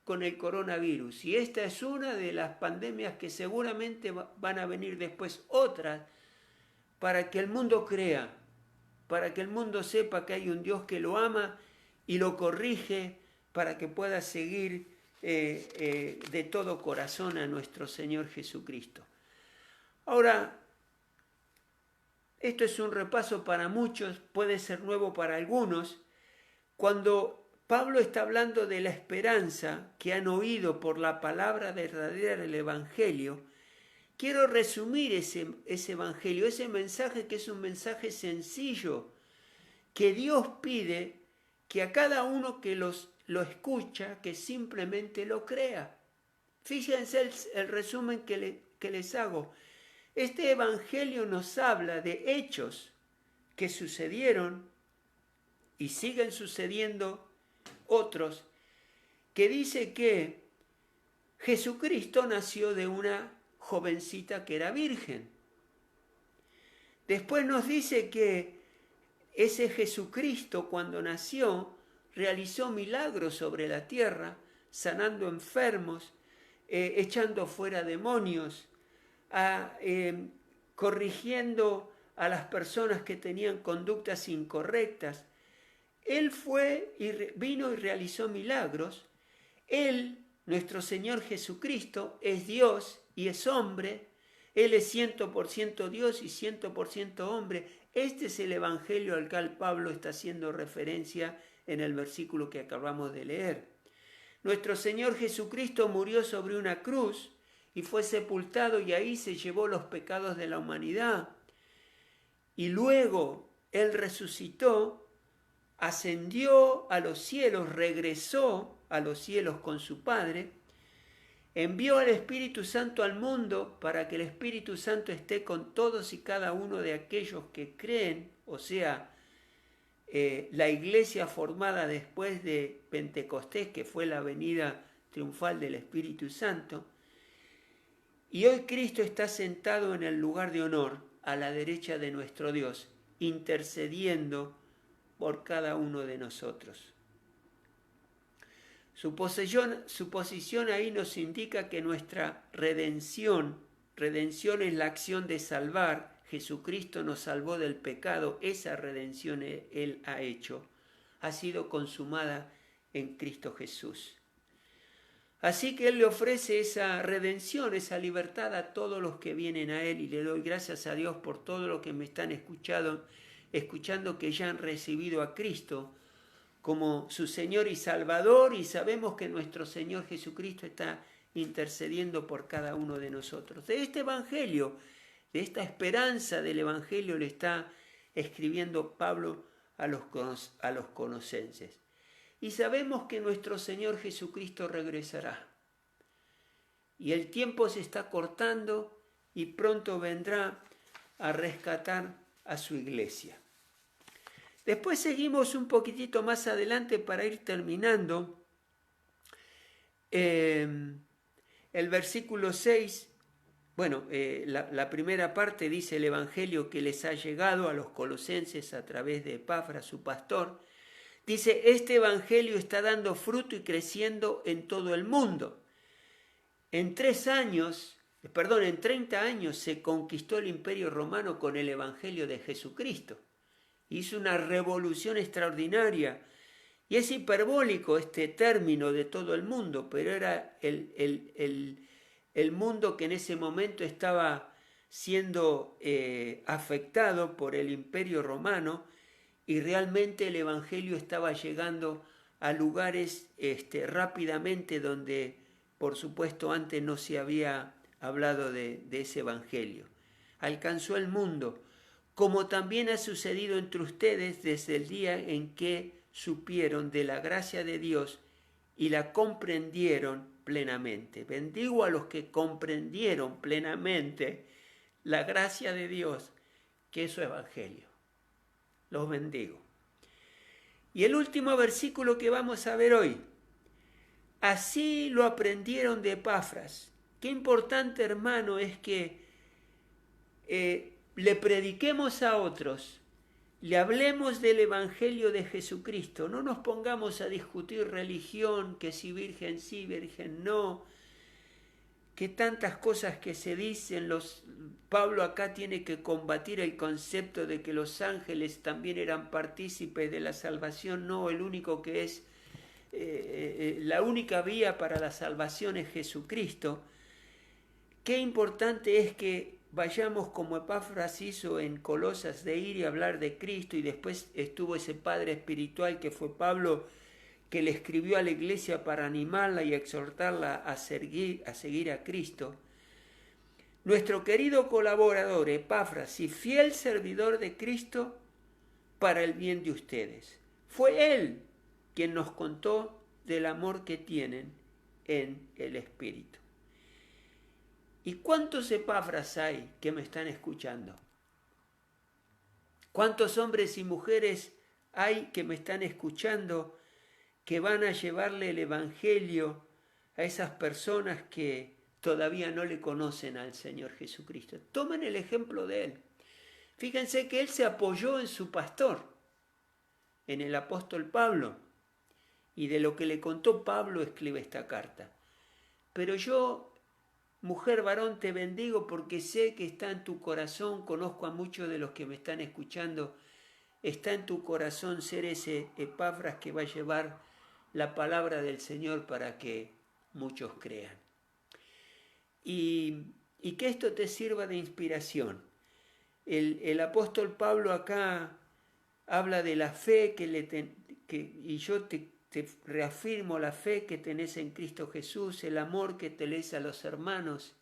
con el coronavirus. Y esta es una de las pandemias que seguramente van a venir después otras para que el mundo crea, para que el mundo sepa que hay un Dios que lo ama y lo corrige para que pueda seguir de todo corazón a nuestro Señor Jesucristo. Ahora, esto es un repaso para muchos, puede ser nuevo para algunos. Cuando Pablo está hablando de la esperanza que han oído por la palabra verdadera del Evangelio, quiero resumir ese Evangelio, ese mensaje que es un mensaje sencillo, que Dios pide que a cada uno que lo escucha, que simplemente lo crea. Fíjense el resumen que les hago. Este Evangelio nos habla de hechos que sucedieron y siguen sucediendo otros, que dice que Jesucristo nació de una jovencita que era virgen. Después nos dice que ese Jesucristo, cuando nació, realizó milagros sobre la tierra, sanando enfermos, echando fuera demonios, corrigiendo a las personas que tenían conductas incorrectas. Él vino y realizó milagros. Él, nuestro Señor Jesucristo, es Dios y es hombre. Él es 100% Dios y 100% hombre. Este es el Evangelio al cual Pablo está haciendo referencia en el versículo que acabamos de leer. Nuestro Señor Jesucristo murió sobre una cruz y fue sepultado, y ahí se llevó los pecados de la humanidad. Y luego Él resucitó, ascendió a los cielos, regresó a los cielos con su Padre, envió al Espíritu Santo al mundo para que el Espíritu Santo esté con todos y cada uno de aquellos que creen, o sea, la iglesia formada después de Pentecostés, que fue la venida triunfal del Espíritu Santo. Y hoy Cristo está sentado en el lugar de honor, a la derecha de nuestro Dios, intercediendo por cada uno de nosotros. Su posición ahí nos indica que nuestra redención es la acción de salvar. Jesucristo nos salvó del pecado, esa redención Él ha hecho, ha sido consumada en Cristo Jesús. Así que Él le ofrece esa redención, esa libertad a todos los que vienen a Él, y le doy gracias a Dios por todo lo que me están escuchando que ya han recibido a Cristo como su Señor y Salvador, y sabemos que nuestro Señor Jesucristo está intercediendo por cada uno de nosotros. De este Evangelio, de esta esperanza del Evangelio, le está escribiendo Pablo a los colosenses. Y sabemos que nuestro Señor Jesucristo regresará. Y el tiempo se está cortando y pronto vendrá a rescatar a su iglesia. Después seguimos un poquitito más adelante para ir terminando. El versículo 6, la primera parte dice el Evangelio que les ha llegado a los colosenses a través de Epafras, su pastor. Dice, este Evangelio está dando fruto y creciendo en todo el mundo. En 30 años se conquistó el Imperio Romano con el Evangelio de Jesucristo. Hizo una revolución extraordinaria. Y es hiperbólico este término de todo el mundo, pero era el mundo que en ese momento estaba siendo afectado por el Imperio Romano, y realmente el Evangelio estaba llegando a lugares rápidamente donde, por supuesto, antes no se había hablado de ese Evangelio. Alcanzó el mundo, como también ha sucedido entre ustedes desde el día en que supieron de la gracia de Dios y la comprendieron plenamente. Bendigo a los que comprendieron plenamente la gracia de Dios, que es su Evangelio. Los bendigo. Y el último versículo que vamos a ver hoy. Así lo aprendieron de Epafras. Qué importante, hermano, es que le prediquemos a otros, le hablemos del Evangelio de Jesucristo. No nos pongamos a discutir religión, que si virgen sí, virgen no, que tantas cosas que se dicen. Pablo acá tiene que combatir el concepto de que los ángeles también eran partícipes de la salvación. No, el único que es la única vía para la salvación es Jesucristo, qué importante es que vayamos como Epafras hizo en Colosas, de ir y hablar de Cristo, y después estuvo ese padre espiritual que fue Pablo, que le escribió a la iglesia para animarla y exhortarla a seguir a Cristo. Nuestro querido colaborador Epafras y fiel servidor de Cristo para el bien de ustedes. Fue él quien nos contó del amor que tienen en el Espíritu. ¿Y cuántos Epafras hay que me están escuchando? ¿Cuántos hombres y mujeres hay que me están escuchando que van a llevarle el Evangelio a esas personas que todavía no le conocen al Señor Jesucristo? Tomen el ejemplo de él. Fíjense que él se apoyó en su pastor, en el apóstol Pablo, y de lo que le contó Pablo escribe esta carta. Pero yo, mujer, varón, te bendigo porque sé que está en tu corazón, conozco a muchos de los que me están escuchando, está en tu corazón ser ese Epafras que va a llevar la palabra del Señor para que muchos crean. Y que esto te sirva de inspiración. El apóstol Pablo acá habla de la fe y yo te reafirmo la fe que tenés en Cristo Jesús, el amor que tenés a los hermanos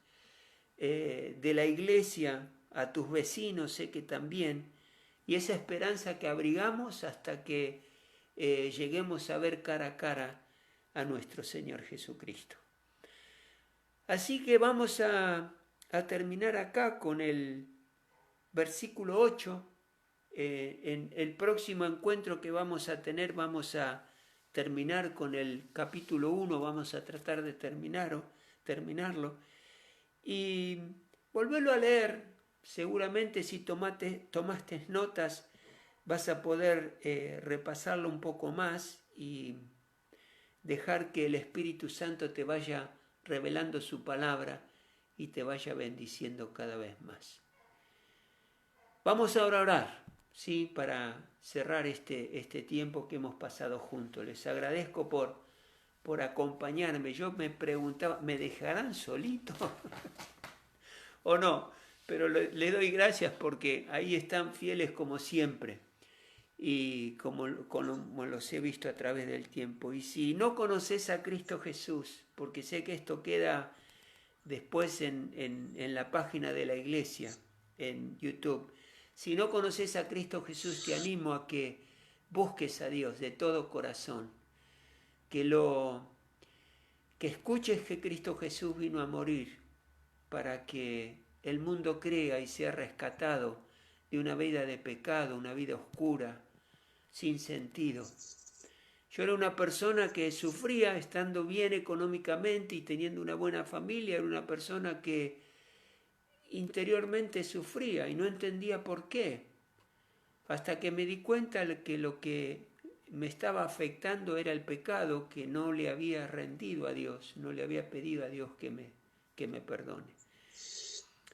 de la iglesia, a tus vecinos, sé que también, y esa esperanza que abrigamos hasta que lleguemos a ver cara a cara a nuestro Señor Jesucristo. Así que vamos a terminar acá con el versículo 8. En el próximo encuentro que vamos a tener vamos a terminar con el capítulo 1, vamos a tratar de terminarlo y volverlo a leer. Seguramente si tomaste notas vas a poder repasarlo un poco más y dejar que el Espíritu Santo te vaya revelando su palabra y te vaya bendiciendo cada vez más. Vamos ahora a orar, ¿sí? Para cerrar este tiempo que hemos pasado juntos. Les agradezco por acompañarme. Yo me preguntaba, ¿me dejarán solito o no? Pero le doy gracias porque ahí están fieles como siempre y como los he visto a través del tiempo. Y si no conoces a Cristo Jesús, porque sé que esto queda después en la página de la iglesia, en YouTube, si no conoces a Cristo Jesús, te animo a que busques a Dios de todo corazón, que escuches que Cristo Jesús vino a morir para que el mundo crea y sea rescatado de una vida de pecado, una vida oscura, sin sentido. Yo era una persona que sufría estando bien económicamente y teniendo una buena familia, era una persona que interiormente sufría y no entendía por qué, hasta que me di cuenta que lo que me estaba afectando era el pecado, que no le había rendido a Dios, no le había pedido a Dios que me perdone.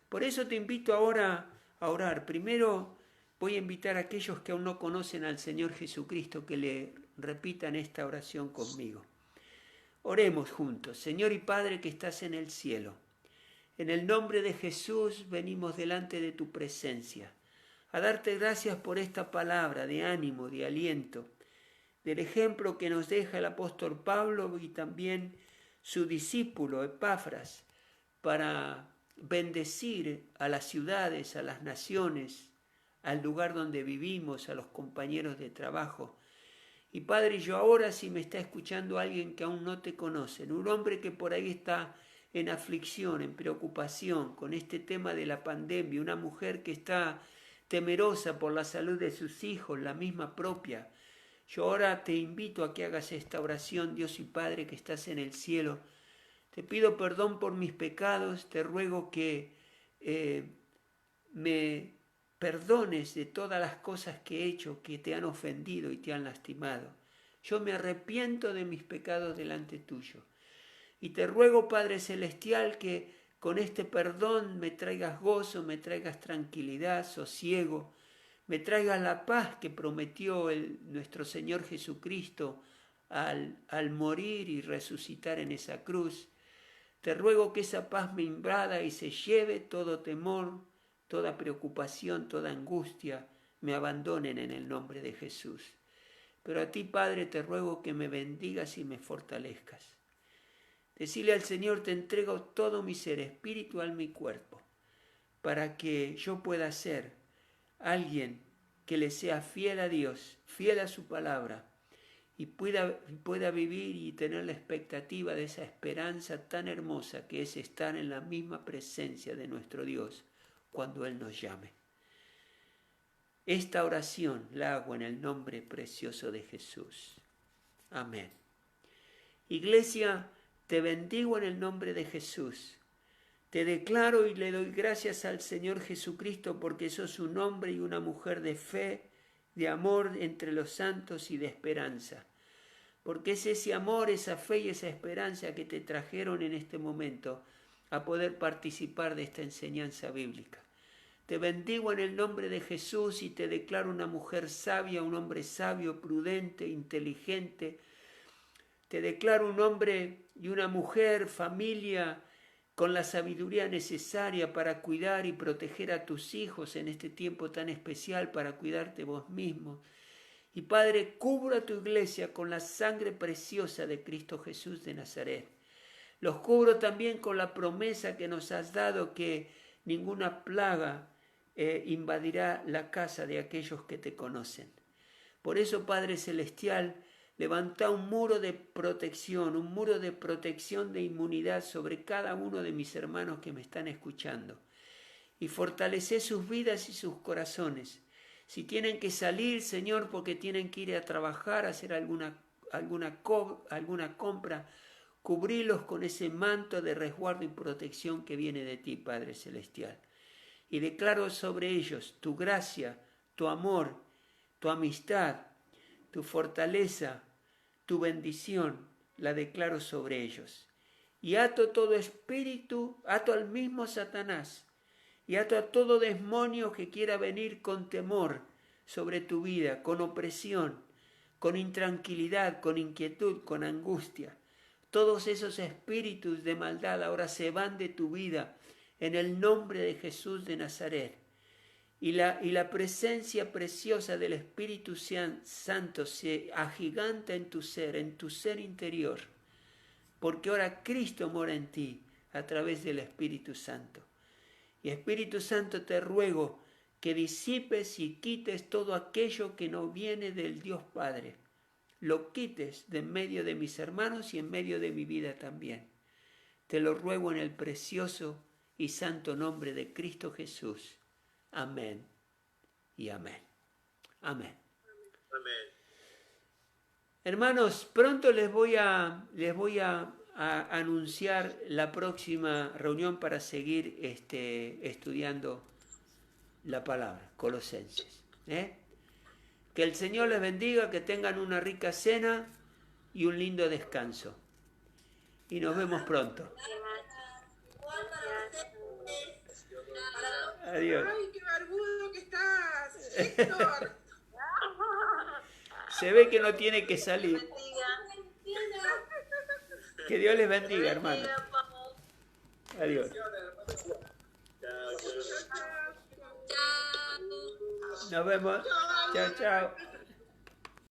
Por eso te invito ahora a orar. Primero voy a invitar a aquellos que aún no conocen al Señor Jesucristo que le repitan esta oración conmigo. Oremos juntos. Señor y Padre que estás en el cielo, en el nombre de Jesús venimos delante de tu presencia a darte gracias por esta palabra de ánimo, de aliento, del ejemplo que nos deja el apóstol Pablo y también su discípulo Epafras para bendecir a las ciudades, a las naciones, al lugar donde vivimos, a los compañeros de trabajo. Y Padre, yo ahora, si me está escuchando alguien que aún no te conoce, un hombre que por ahí está en aflicción, en preocupación con este tema de la pandemia, una mujer que está temerosa por la salud de sus hijos, la misma propia, yo ahora te invito a que hagas esta oración, Dios y Padre que estás en el cielo. Te pido perdón por mis pecados, te ruego que me perdones de todas las cosas que he hecho que te han ofendido y te han lastimado. Yo me arrepiento de mis pecados delante tuyo. Y te ruego, Padre Celestial, que con este perdón me traigas gozo, me traigas tranquilidad, sosiego, me traigas la paz que prometió nuestro Señor Jesucristo al morir y resucitar en esa cruz. Te ruego que esa paz me invada y se lleve todo temor, toda preocupación, toda angustia, me abandonen en el nombre de Jesús. Pero a ti, Padre, te ruego que me bendigas y me fortalezcas. Decirle al Señor, te entrego todo mi ser, espíritu, alma y cuerpo, para que yo pueda ser alguien que le sea fiel a Dios, fiel a su palabra, y pueda vivir y tener la expectativa de esa esperanza tan hermosa que es estar en la misma presencia de nuestro Dios cuando Él nos llame. Esta oración la hago en el nombre precioso de Jesús. Amén. Iglesia, te bendigo en el nombre de Jesús. Te declaro y le doy gracias al Señor Jesucristo porque sos un hombre y una mujer de fe, de amor entre los santos y de esperanza. Porque es ese amor, esa fe y esa esperanza que te trajeron en este momento a poder participar de esta enseñanza bíblica. Te bendigo en el nombre de Jesús y te declaro una mujer sabia, un hombre sabio, prudente, inteligente. Te declaro un hombre y una mujer, familia, con la sabiduría necesaria para cuidar y proteger a tus hijos en este tiempo tan especial, para cuidarte vos mismo. Y Padre, cubra tu iglesia con la sangre preciosa de Cristo Jesús de Nazaret. Los cubro también con la promesa que nos has dado que ninguna plaga invadirá la casa de aquellos que te conocen. Por eso, Padre Celestial, levanta un muro de protección de inmunidad sobre cada uno de mis hermanos que me están escuchando. Y fortalece sus vidas y sus corazones. Si tienen que salir, Señor, porque tienen que ir a trabajar, a hacer alguna compra, cubrilos con ese manto de resguardo y protección que viene de ti, Padre Celestial. Y declaro sobre ellos tu gracia, tu amor, tu amistad, tu fortaleza, tu bendición, la declaro sobre ellos. Y ato todo espíritu, ato al mismo Satanás, y ato a todo demonio que quiera venir con temor sobre tu vida, con opresión, con intranquilidad, con inquietud, con angustia. Todos esos espíritus de maldad ahora se van de tu vida en el nombre de Jesús de Nazaret. Y la presencia preciosa del Espíritu Santo se agiganta en tu ser interior, porque ahora Cristo mora en ti a través del Espíritu Santo. Y Espíritu Santo, te ruego que disipes y quites todo aquello que no viene del Dios Padre. Lo quites de en medio de mis hermanos y en medio de mi vida también. Te lo ruego en el precioso y santo nombre de Cristo Jesús. Amén y amén. Amén. Amén. Hermanos, pronto les voy a anunciar la próxima reunión para seguir estudiando la palabra, Colosenses. Que el Señor les bendiga, que tengan una rica cena y un lindo descanso. Y nos vemos pronto. Adiós. ¡Ay, qué barbudo que estás, Héctor! Se ve que no tiene que salir. Que Dios les bendiga, hermano. Adiós. Nos vemos. Chao, chao.